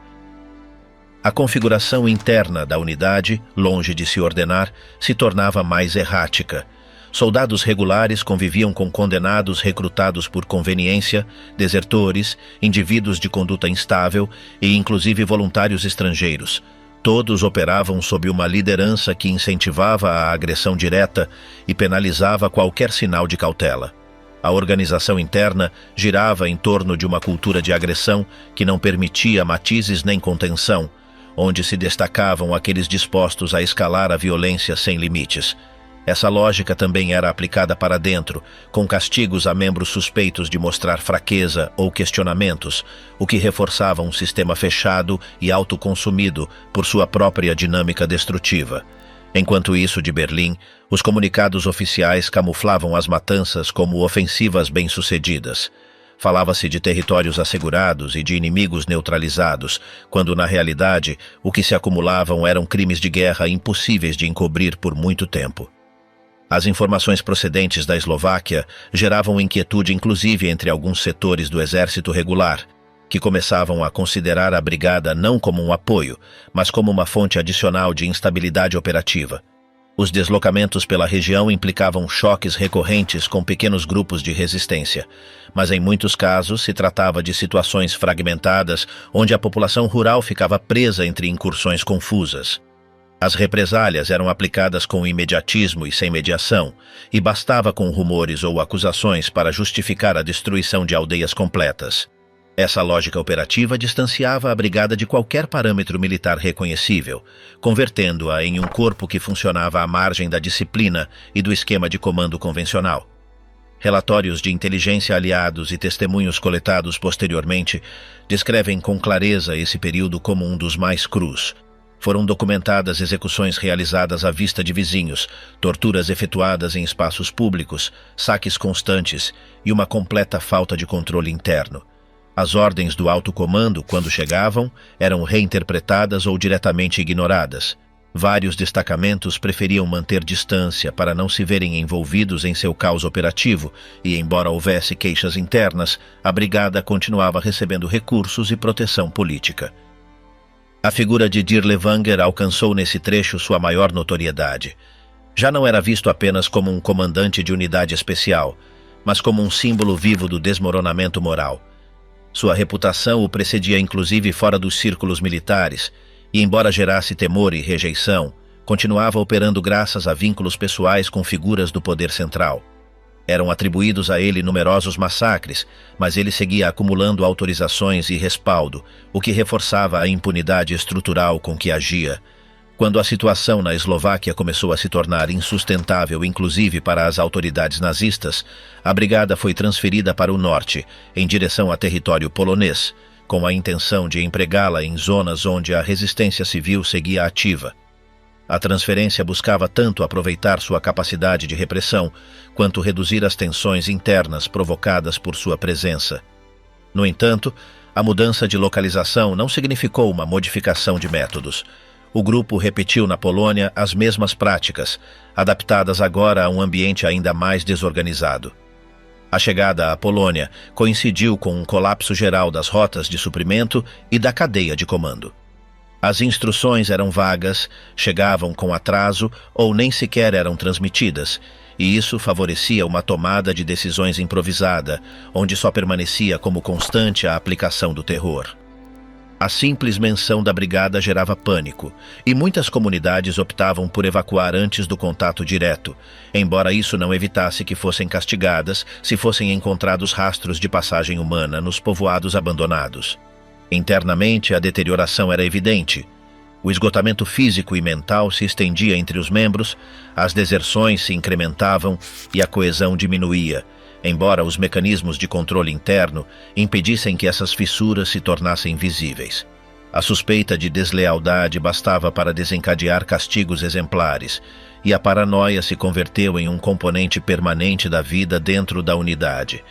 A configuração interna da unidade, longe de se ordenar, se tornava mais errática. Soldados regulares conviviam com condenados recrutados por conveniência, desertores, indivíduos de conduta instável e inclusive voluntários estrangeiros. Todos operavam sob uma liderança que incentivava a agressão direta e penalizava qualquer sinal de cautela. A organização interna girava em torno de uma cultura de agressão que não permitia matizes nem contenção, onde se destacavam aqueles dispostos a escalar a violência sem limites. Essa lógica também era aplicada para dentro, com castigos a membros suspeitos de mostrar fraqueza ou questionamentos, o que reforçava um sistema fechado e autoconsumido por sua própria dinâmica destrutiva. Enquanto isso, de Berlim, os comunicados oficiais camuflavam as matanças como ofensivas bem-sucedidas. Falava-se de territórios assegurados e de inimigos neutralizados, quando na realidade o que se acumulavam eram crimes de guerra impossíveis de encobrir por muito tempo. As informações procedentes da Eslováquia geravam inquietude inclusive entre alguns setores do exército regular, que começavam a considerar a brigada não como um apoio, mas como uma fonte adicional de instabilidade operativa. Os deslocamentos pela região implicavam choques recorrentes com pequenos grupos de resistência, mas em muitos casos se tratava de situações fragmentadas onde a população rural ficava presa entre incursões confusas. As represálias eram aplicadas com imediatismo e sem mediação, e bastava com rumores ou acusações para justificar a destruição de aldeias completas. Essa lógica operativa distanciava a brigada de qualquer parâmetro militar reconhecível, convertendo-a em um corpo que funcionava à margem da disciplina e do esquema de comando convencional. Relatórios de inteligência aliados e testemunhos coletados posteriormente descrevem com clareza esse período como um dos mais crus. Foram documentadas execuções realizadas à vista de vizinhos, torturas efetuadas em espaços públicos, saques constantes e uma completa falta de controle interno. As ordens do alto comando, quando chegavam, eram reinterpretadas ou diretamente ignoradas. Vários destacamentos preferiam manter distância para não se verem envolvidos em seu caos operativo e, embora houvesse queixas internas, a brigada continuava recebendo recursos e proteção política. A figura de Dirk Levanger alcançou nesse trecho sua maior notoriedade. Já não era visto apenas como um comandante de unidade especial, mas como um símbolo vivo do desmoronamento moral. Sua reputação o precedia inclusive fora dos círculos militares, e embora gerasse temor e rejeição, continuava operando graças a vínculos pessoais com figuras do poder central. Eram atribuídos a ele numerosos massacres, mas ele seguia acumulando autorizações e respaldo, o que reforçava a impunidade estrutural com que agia. Quando a situação na Eslováquia começou a se tornar insustentável, inclusive para as autoridades nazistas, a brigada foi transferida para o norte, em direção a território polonês, com a intenção de empregá-la em zonas onde a resistência civil seguia ativa. A transferência buscava tanto aproveitar sua capacidade de repressão, quanto reduzir as tensões internas provocadas por sua presença. No entanto, a mudança de localização não significou uma modificação de métodos. O grupo repetiu na Polônia as mesmas práticas, adaptadas agora a um ambiente ainda mais desorganizado. A chegada à Polônia coincidiu com um colapso geral das rotas de suprimento e da cadeia de comando. As instruções eram vagas, chegavam com atraso ou nem sequer eram transmitidas, e isso favorecia uma tomada de decisões improvisada, onde só permanecia como constante a aplicação do terror. A simples menção da brigada gerava pânico, e muitas comunidades optavam por evacuar antes do contato direto, embora isso não evitasse que fossem castigadas se fossem encontrados rastros de passagem humana nos povoados abandonados. Internamente, a deterioração era evidente. O esgotamento físico e mental se estendia entre os membros, as deserções se incrementavam e a coesão diminuía, embora os mecanismos de controle interno impedissem que essas fissuras se tornassem visíveis. A suspeita de deslealdade bastava para desencadear castigos exemplares, e a paranoia se converteu em um componente permanente da vida dentro da unidade.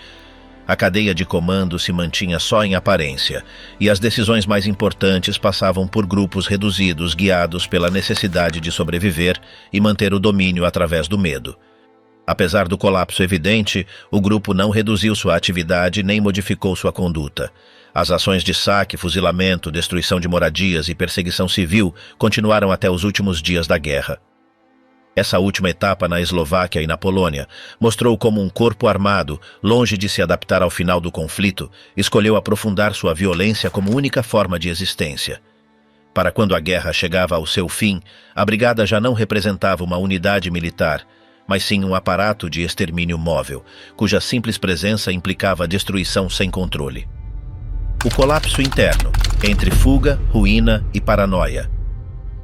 A cadeia de comando se mantinha só em aparência, e as decisões mais importantes passavam por grupos reduzidos guiados pela necessidade de sobreviver e manter o domínio através do medo. Apesar do colapso evidente, o grupo não reduziu sua atividade nem modificou sua conduta. As ações de saque, fuzilamento, destruição de moradias e perseguição civil continuaram até os últimos dias da guerra. Essa última etapa na Eslováquia e na Polônia mostrou como um corpo armado, longe de se adaptar ao final do conflito, escolheu aprofundar sua violência como única forma de existência. Para quando a guerra chegava ao seu fim, a brigada já não representava uma unidade militar, mas sim um aparato de extermínio móvel, cuja simples presença implicava destruição sem controle. O colapso interno, entre fuga, ruína e paranoia.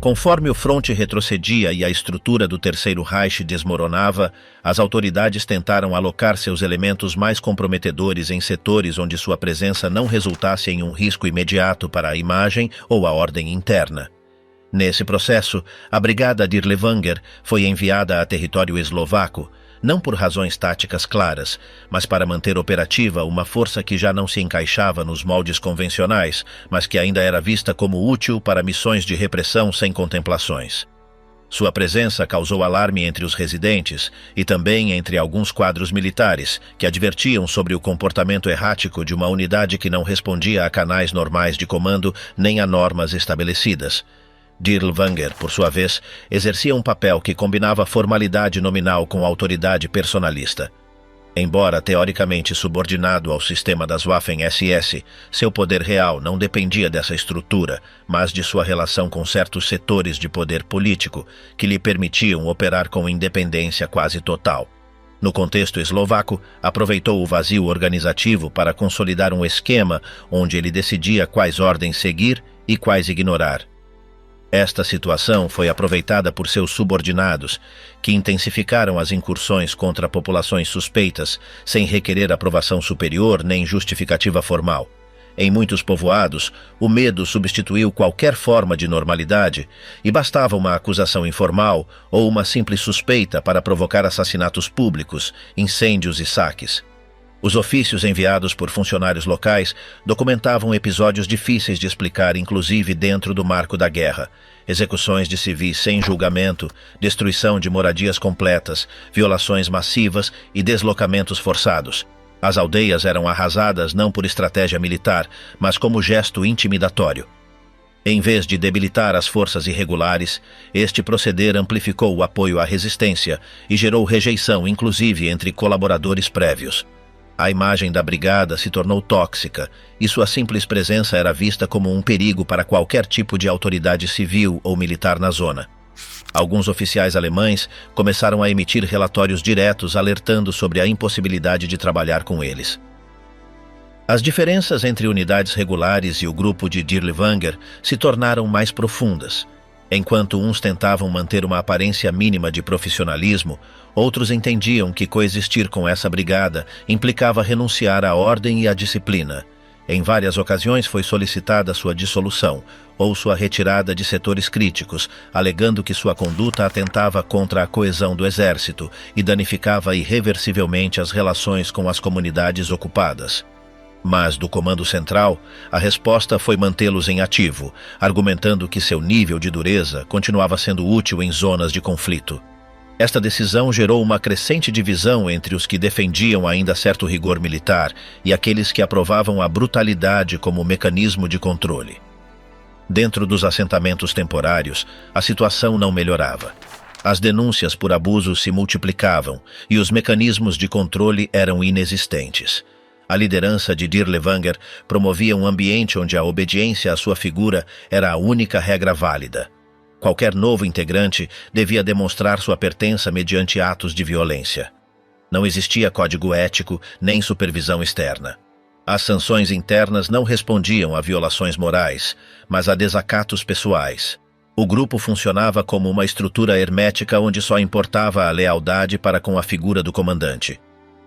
Conforme o fronte retrocedia e a estrutura do Terceiro Reich desmoronava, as autoridades tentaram alocar seus elementos mais comprometedores em setores onde sua presença não resultasse em um risco imediato para a imagem ou a ordem interna. Nesse processo, a brigada Dirk Levanger foi enviada a território eslovaco, não por razões táticas claras, mas para manter operativa uma força que já não se encaixava nos moldes convencionais, mas que ainda era vista como útil para missões de repressão sem contemplações. Sua presença causou alarme entre os residentes e também entre alguns quadros militares, que advertiam sobre o comportamento errático de uma unidade que não respondia a canais normais de comando nem a normas estabelecidas. Dirk Levanger, por sua vez, exercia um papel que combinava formalidade nominal com autoridade personalista. Embora teoricamente subordinado ao sistema das Waffen-SS, seu poder real não dependia dessa estrutura, mas de sua relação com certos setores de poder político, que lhe permitiam operar com independência quase total. No contexto eslovaco, aproveitou o vazio organizativo para consolidar um esquema onde ele decidia quais ordens seguir e quais ignorar. Esta situação foi aproveitada por seus subordinados, que intensificaram as incursões contra populações suspeitas, sem requerer aprovação superior nem justificativa formal. Em muitos povoados, o medo substituiu qualquer forma de normalidade e bastava uma acusação informal ou uma simples suspeita para provocar assassinatos públicos, incêndios e saques. Os ofícios enviados por funcionários locais documentavam episódios difíceis de explicar, inclusive dentro do marco da guerra. Execuções de civis sem julgamento, destruição de moradias completas, violações massivas e deslocamentos forçados. As aldeias eram arrasadas não por estratégia militar, mas como gesto intimidatório. Em vez de debilitar as forças irregulares, este proceder amplificou o apoio à resistência e gerou rejeição, inclusive entre colaboradores prévios. A imagem da brigada se tornou tóxica e sua simples presença era vista como um perigo para qualquer tipo de autoridade civil ou militar na zona. Alguns oficiais alemães começaram a emitir relatórios diretos alertando sobre a impossibilidade de trabalhar com eles. As diferenças entre unidades regulares e o grupo de Dirlewanger se tornaram mais profundas. Enquanto uns tentavam manter uma aparência mínima de profissionalismo, outros entendiam que coexistir com essa brigada implicava renunciar à ordem e à disciplina. Em várias ocasiões foi solicitada sua dissolução ou sua retirada de setores críticos, alegando que sua conduta atentava contra a coesão do exército e danificava irreversivelmente as relações com as comunidades ocupadas. Mas, do Comando Central, a resposta foi mantê-los em ativo, argumentando que seu nível de dureza continuava sendo útil em zonas de conflito. Esta decisão gerou uma crescente divisão entre os que defendiam ainda certo rigor militar e aqueles que aprovavam a brutalidade como mecanismo de controle. Dentro dos assentamentos temporários, a situação não melhorava. As denúncias por abusos se multiplicavam e os mecanismos de controle eram inexistentes. A liderança de Dirlewanger promovia um ambiente onde a obediência à sua figura era a única regra válida. Qualquer novo integrante devia demonstrar sua pertença mediante atos de violência. Não existia código ético nem supervisão externa. As sanções internas não respondiam a violações morais, mas a desacatos pessoais. O grupo funcionava como uma estrutura hermética onde só importava a lealdade para com a figura do comandante.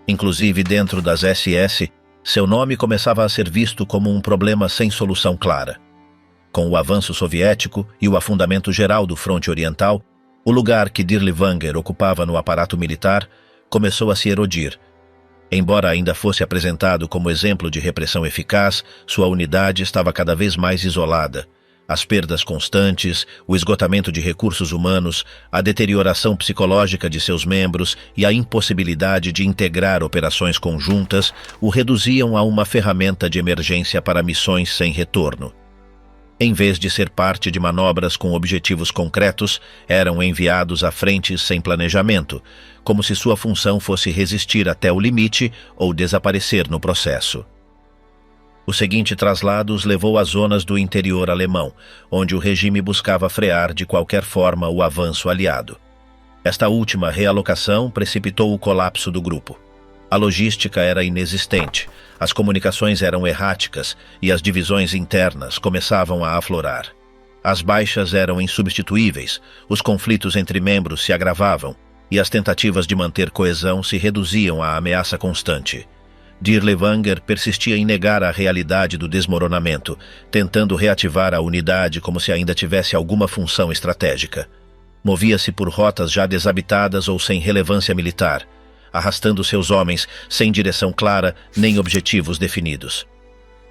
Inclusive dentro das SS, seu nome começava a ser visto como um problema sem solução clara. Com o avanço soviético e o afundamento geral do fronte oriental, o lugar que Dirlewanger ocupava no aparato militar começou a se erodir. Embora ainda fosse apresentado como exemplo de repressão eficaz, sua unidade estava cada vez mais isolada. As perdas constantes, o esgotamento de recursos humanos, a deterioração psicológica de seus membros e a impossibilidade de integrar operações conjuntas o reduziam a uma ferramenta de emergência para missões sem retorno. Em vez de ser parte de manobras com objetivos concretos, eram enviados a frentes sem planejamento, como se sua função fosse resistir até o limite ou desaparecer no processo. O seguinte traslado os levou às zonas do interior alemão, onde o regime buscava frear de qualquer forma o avanço aliado. Esta última realocação precipitou o colapso do grupo. A logística era inexistente, as comunicações eram erráticas e as divisões internas começavam a aflorar. As baixas eram insubstituíveis, os conflitos entre membros se agravavam e as tentativas de manter coesão se reduziam à ameaça constante. Dirlewanger persistia em negar a realidade do desmoronamento, tentando reativar a unidade como se ainda tivesse alguma função estratégica. Movia-se por rotas já desabitadas ou sem relevância militar, arrastando seus homens sem direção clara nem objetivos definidos.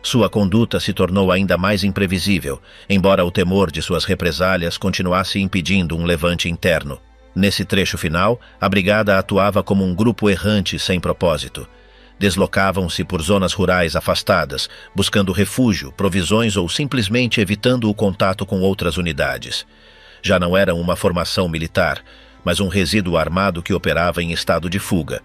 Sua conduta se tornou ainda mais imprevisível, embora o temor de suas represálias continuasse impedindo um levante interno. Nesse trecho final, a brigada atuava como um grupo errante sem propósito. Deslocavam-se por zonas rurais afastadas, buscando refúgio, provisões ou simplesmente evitando o contato com outras unidades. Já não eram uma formação militar, mas um resíduo armado que operava em estado de fuga.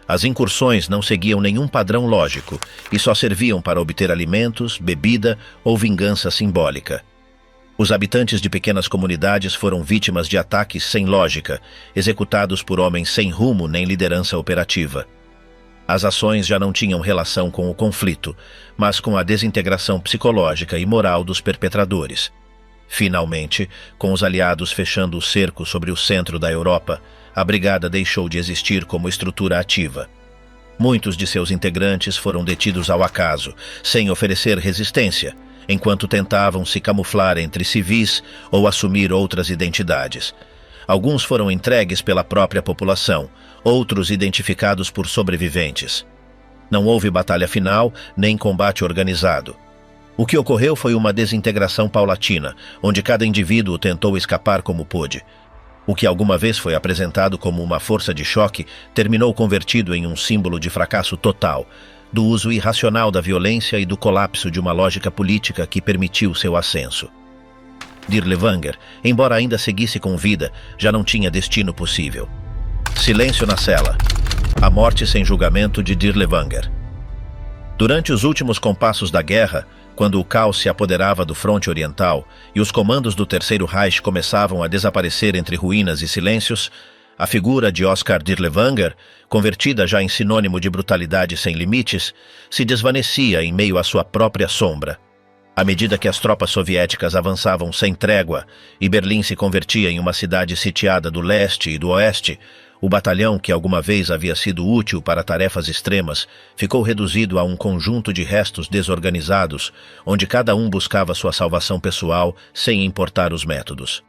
As incursões não seguiam nenhum padrão lógico e só serviam para obter alimentos, bebida ou vingança simbólica. Os habitantes de pequenas comunidades foram vítimas de ataques sem lógica, executados por homens sem rumo nem liderança operativa. As ações já não tinham relação com o conflito, mas com a desintegração psicológica e moral dos perpetradores. Finalmente, com os aliados fechando o cerco sobre o centro da Europa, a brigada deixou de existir como estrutura ativa. Muitos de seus integrantes foram detidos ao acaso, sem oferecer resistência, enquanto tentavam se camuflar entre civis ou assumir outras identidades. Alguns foram entregues pela própria população, outros identificados por sobreviventes. Não houve batalha final, nem combate organizado. O que ocorreu foi uma desintegração paulatina, onde cada indivíduo tentou escapar como pôde. O que alguma vez foi apresentado como uma força de choque terminou convertido em um símbolo de fracasso total, do uso irracional da violência e do colapso de uma lógica política que permitiu seu ascenso. Dirlewanger, embora ainda seguisse com vida, já não tinha destino possível. Silêncio na cela. A morte sem julgamento de Dirlewanger. Durante os últimos compassos da guerra, quando o caos se apoderava do fronte oriental e os comandos do Terceiro Reich começavam a desaparecer entre ruínas e silêncios, a figura de Oskar Dirlewanger, convertida já em sinônimo de brutalidade sem limites, se desvanecia em meio à sua própria sombra. À medida que as tropas soviéticas avançavam sem trégua e Berlim se convertia em uma cidade sitiada do leste e do oeste, o batalhão, que alguma vez havia sido útil para tarefas extremas, ficou reduzido a um conjunto de restos desorganizados, onde cada um buscava sua salvação pessoal sem importar os métodos.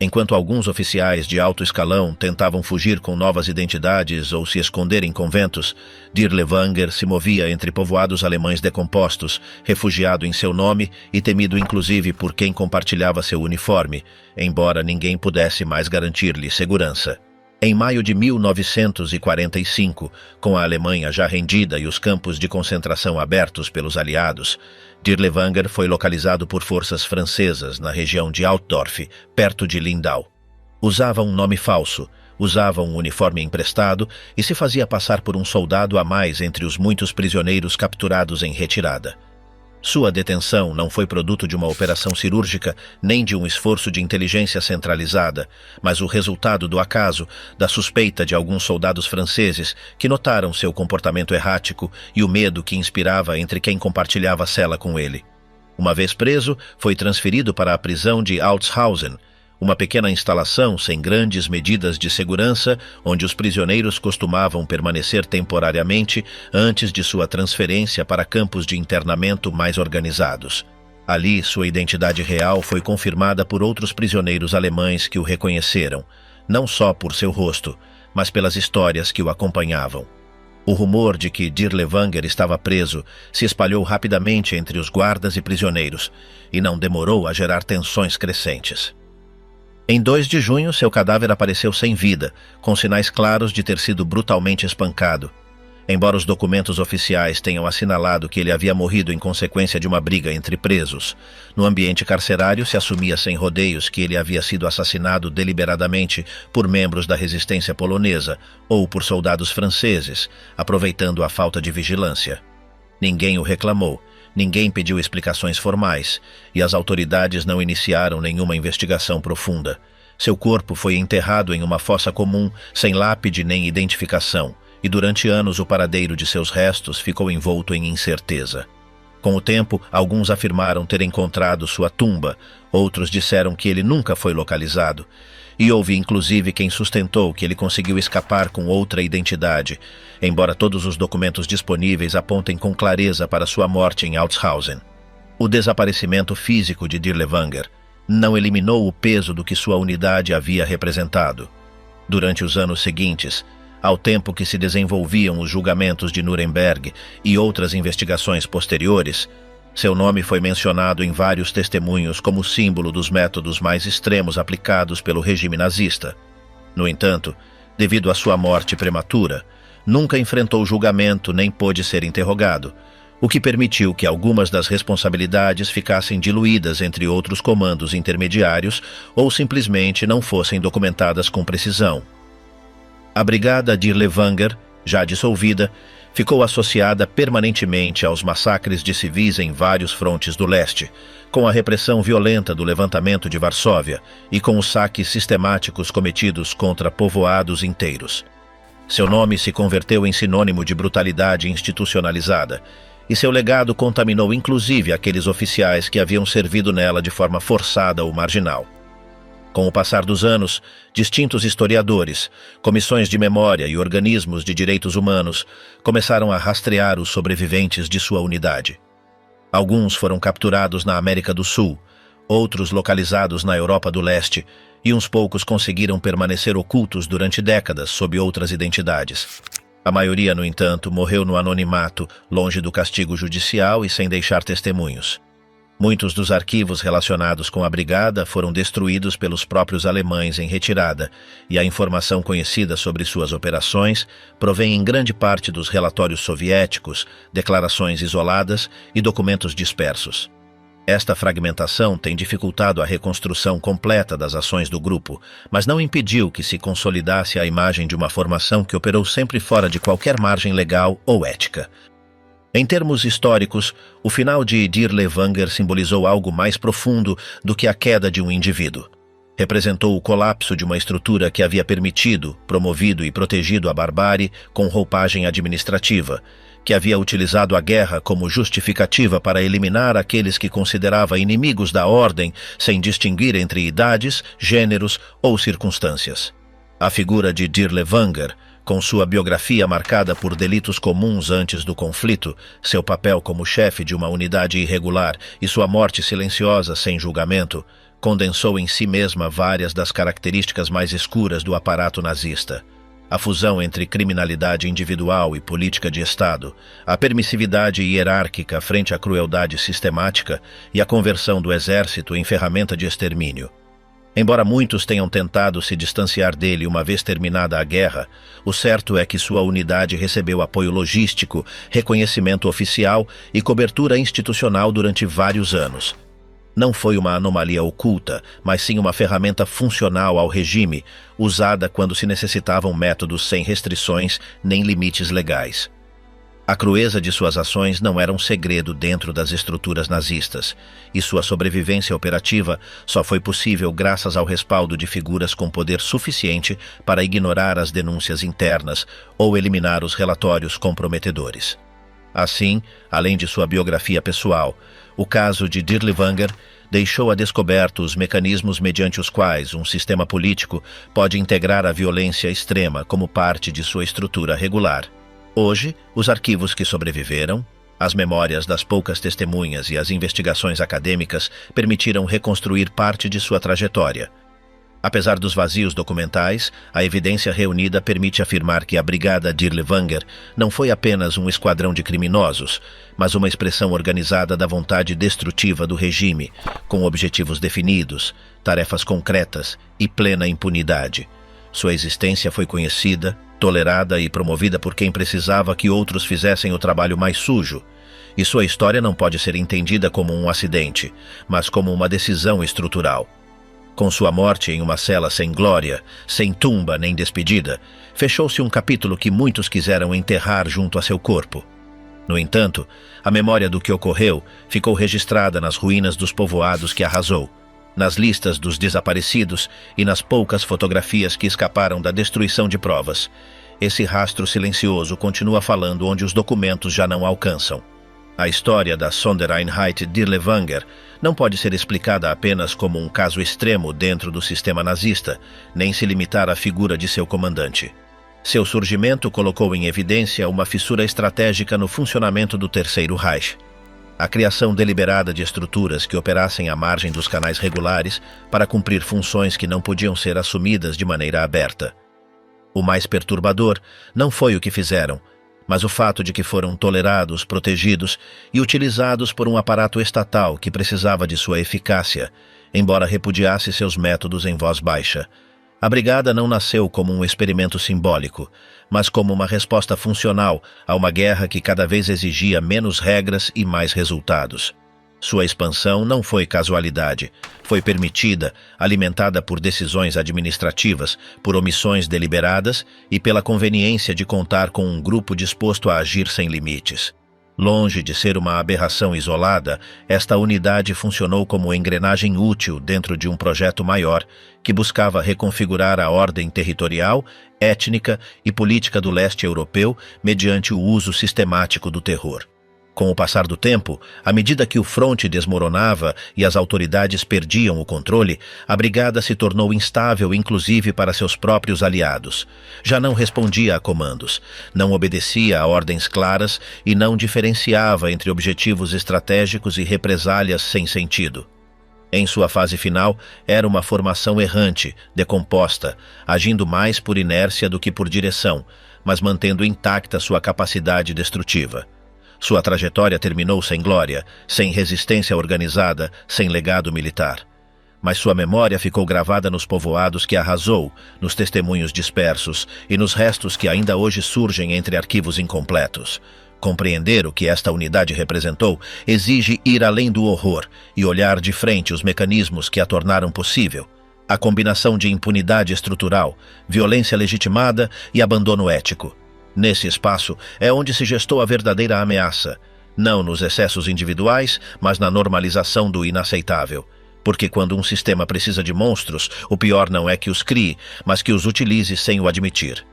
Enquanto alguns oficiais de alto escalão tentavam fugir com novas identidades ou se esconder em conventos, Dirlewanger se movia entre povoados alemães decompostos, refugiado em seu nome e temido inclusive por quem compartilhava seu uniforme, embora ninguém pudesse mais garantir-lhe segurança. Em maio de 1945, com a Alemanha já rendida e os campos de concentração abertos pelos aliados, Dirlewanger foi localizado por forças francesas na região de Altdorf, perto de Lindau. Usava um nome falso, usava um uniforme emprestado e se fazia passar por um soldado a mais entre os muitos prisioneiros capturados em retirada. Sua detenção não foi produto de uma operação cirúrgica nem de um esforço de inteligência centralizada, mas o resultado do acaso, da suspeita de alguns soldados franceses que notaram seu comportamento errático e o medo que inspirava entre quem compartilhava a cela com ele. Uma vez preso, foi transferido para a prisão de Altshausen, uma pequena instalação sem grandes medidas de segurança, onde os prisioneiros costumavam permanecer temporariamente antes de sua transferência para campos de internamento mais organizados. Ali, sua identidade real foi confirmada por outros prisioneiros alemães que o reconheceram, não só por seu rosto, mas pelas histórias que o acompanhavam. O rumor de que Dirlewanger estava preso se espalhou rapidamente entre os guardas e prisioneiros, e não demorou a gerar tensões crescentes. Em 2 de junho, seu cadáver apareceu sem vida, com sinais claros de ter sido brutalmente espancado. Embora os documentos oficiais tenham assinalado que ele havia morrido em consequência de uma briga entre presos, no ambiente carcerário se assumia sem rodeios que ele havia sido assassinado deliberadamente por membros da resistência polonesa ou por soldados franceses, aproveitando a falta de vigilância. Ninguém o reclamou. Ninguém pediu explicações formais, e as autoridades não iniciaram nenhuma investigação profunda. Seu corpo foi enterrado em uma fossa comum, sem lápide nem identificação, e durante anos o paradeiro de seus restos ficou envolto em incerteza. Com o tempo, alguns afirmaram ter encontrado sua tumba, outros disseram que ele nunca foi localizado, e houve inclusive quem sustentou que ele conseguiu escapar com outra identidade, embora todos os documentos disponíveis apontem com clareza para sua morte em Altshausen. O desaparecimento físico de Dirlewanger não eliminou o peso do que sua unidade havia representado. Durante os anos seguintes, ao tempo que se desenvolviam os julgamentos de Nuremberg e outras investigações posteriores, seu nome foi mencionado em vários testemunhos como símbolo dos métodos mais extremos aplicados pelo regime nazista. No entanto, devido à sua morte prematura, nunca enfrentou julgamento nem pôde ser interrogado, o que permitiu que algumas das responsabilidades ficassem diluídas entre outros comandos intermediários ou simplesmente não fossem documentadas com precisão. A Brigada Dirlewanger, já dissolvida, ficou associada permanentemente aos massacres de civis em vários frontes do leste, com a repressão violenta do levantamento de Varsóvia e com os saques sistemáticos cometidos contra povoados inteiros. Seu nome se converteu em sinônimo de brutalidade institucionalizada, e seu legado contaminou inclusive aqueles oficiais que haviam servido nela de forma forçada ou marginal. Com o passar dos anos, distintos historiadores, comissões de memória e organismos de direitos humanos começaram a rastrear os sobreviventes de sua unidade. Alguns foram capturados na América do Sul, outros localizados na Europa do Leste, e uns poucos conseguiram permanecer ocultos durante décadas sob outras identidades. A maioria, no entanto, morreu no anonimato, longe do castigo judicial e sem deixar testemunhos. Muitos dos arquivos relacionados com a brigada foram destruídos pelos próprios alemães em retirada, e a informação conhecida sobre suas operações provém em grande parte dos relatórios soviéticos, declarações isoladas e documentos dispersos. Esta fragmentação tem dificultado a reconstrução completa das ações do grupo, mas não impediu que se consolidasse a imagem de uma formação que operou sempre fora de qualquer margem legal ou ética. Em termos históricos, o final de Dir Levanger simbolizou algo mais profundo do que a queda de um indivíduo. Representou o colapso de uma estrutura que havia permitido, promovido e protegido a barbárie com roupagem administrativa, que havia utilizado a guerra como justificativa para eliminar aqueles que considerava inimigos da ordem sem distinguir entre idades, gêneros ou circunstâncias. A figura de Dir Levanger, com sua biografia marcada por delitos comuns antes do conflito, seu papel como chefe de uma unidade irregular e sua morte silenciosa sem julgamento, condensou em si mesma várias das características mais escuras do aparato nazista. A fusão entre criminalidade individual e política de Estado, a permissividade hierárquica frente à crueldade sistemática e a conversão do exército em ferramenta de extermínio. Embora muitos tenham tentado se distanciar dele uma vez terminada a guerra, o certo é que sua unidade recebeu apoio logístico, reconhecimento oficial e cobertura institucional durante vários anos. Não foi uma anomalia oculta, mas sim uma ferramenta funcional ao regime, usada quando se necessitavam métodos sem restrições nem limites legais. A crueza de suas ações não era um segredo dentro das estruturas nazistas, e sua sobrevivência operativa só foi possível graças ao respaldo de figuras com poder suficiente para ignorar as denúncias internas ou eliminar os relatórios comprometedores. Assim, além de sua biografia pessoal, o caso de Dir Levanger deixou a descoberto os mecanismos mediante os quais um sistema político pode integrar a violência extrema como parte de sua estrutura regular. Hoje, os arquivos que sobreviveram, as memórias das poucas testemunhas e as investigações acadêmicas permitiram reconstruir parte de sua trajetória. Apesar dos vazios documentais, a evidência reunida permite afirmar que a Brigada Dir Levanger não foi apenas um esquadrão de criminosos, mas uma expressão organizada da vontade destrutiva do regime, com objetivos definidos, tarefas concretas e plena impunidade. Sua existência foi conhecida, tolerada e promovida por quem precisava que outros fizessem o trabalho mais sujo. E sua história não pode ser entendida como um acidente, mas como uma decisão estrutural. Com sua morte em uma cela sem glória, sem tumba nem despedida, fechou-se um capítulo que muitos quiseram enterrar junto a seu corpo. No entanto, a memória do que ocorreu ficou registrada nas ruínas dos povoados que arrasou, nas listas dos desaparecidos e nas poucas fotografias que escaparam da destruição de provas. Esse rastro silencioso continua falando onde os documentos já não alcançam. A história da Sondereinheit Dir Levanger não pode ser explicada apenas como um caso extremo dentro do sistema nazista, nem se limitar à figura de seu comandante. Seu surgimento colocou em evidência uma fissura estratégica no funcionamento do Terceiro Reich. A criação deliberada de estruturas que operassem à margem dos canais regulares para cumprir funções que não podiam ser assumidas de maneira aberta. O mais perturbador não foi o que fizeram, mas o fato de que foram tolerados, protegidos e utilizados por um aparato estatal que precisava de sua eficácia, embora repudiasse seus métodos em voz baixa. A brigada não nasceu como um experimento simbólico, mas como uma resposta funcional a uma guerra que cada vez exigia menos regras e mais resultados. Sua expansão não foi casualidade. Foi permitida, alimentada por decisões administrativas, por omissões deliberadas e pela conveniência de contar com um grupo disposto a agir sem limites. Longe de ser uma aberração isolada, esta unidade funcionou como engrenagem útil dentro de um projeto maior que buscava reconfigurar a ordem territorial, étnica e política do leste europeu mediante o uso sistemático do terror. Com o passar do tempo, à medida que o fronte desmoronava e as autoridades perdiam o controle, a brigada se tornou instável inclusive para seus próprios aliados. Já não respondia a comandos, não obedecia a ordens claras e não diferenciava entre objetivos estratégicos e represálias sem sentido. Em sua fase final, era uma formação errante, decomposta, agindo mais por inércia do que por direção, mas mantendo intacta sua capacidade destrutiva. Sua trajetória terminou sem glória, sem resistência organizada, sem legado militar. Mas sua memória ficou gravada nos povoados que arrasou, nos testemunhos dispersos e nos restos que ainda hoje surgem entre arquivos incompletos. Compreender o que esta unidade representou exige ir além do horror e olhar de frente os mecanismos que a tornaram possível. A combinação de impunidade estrutural, violência legitimada e abandono ético. Nesse espaço é onde se gestou a verdadeira ameaça, não nos excessos individuais, mas na normalização do inaceitável. Porque quando um sistema precisa de monstros, o pior não é que os crie, mas que os utilize sem o admitir.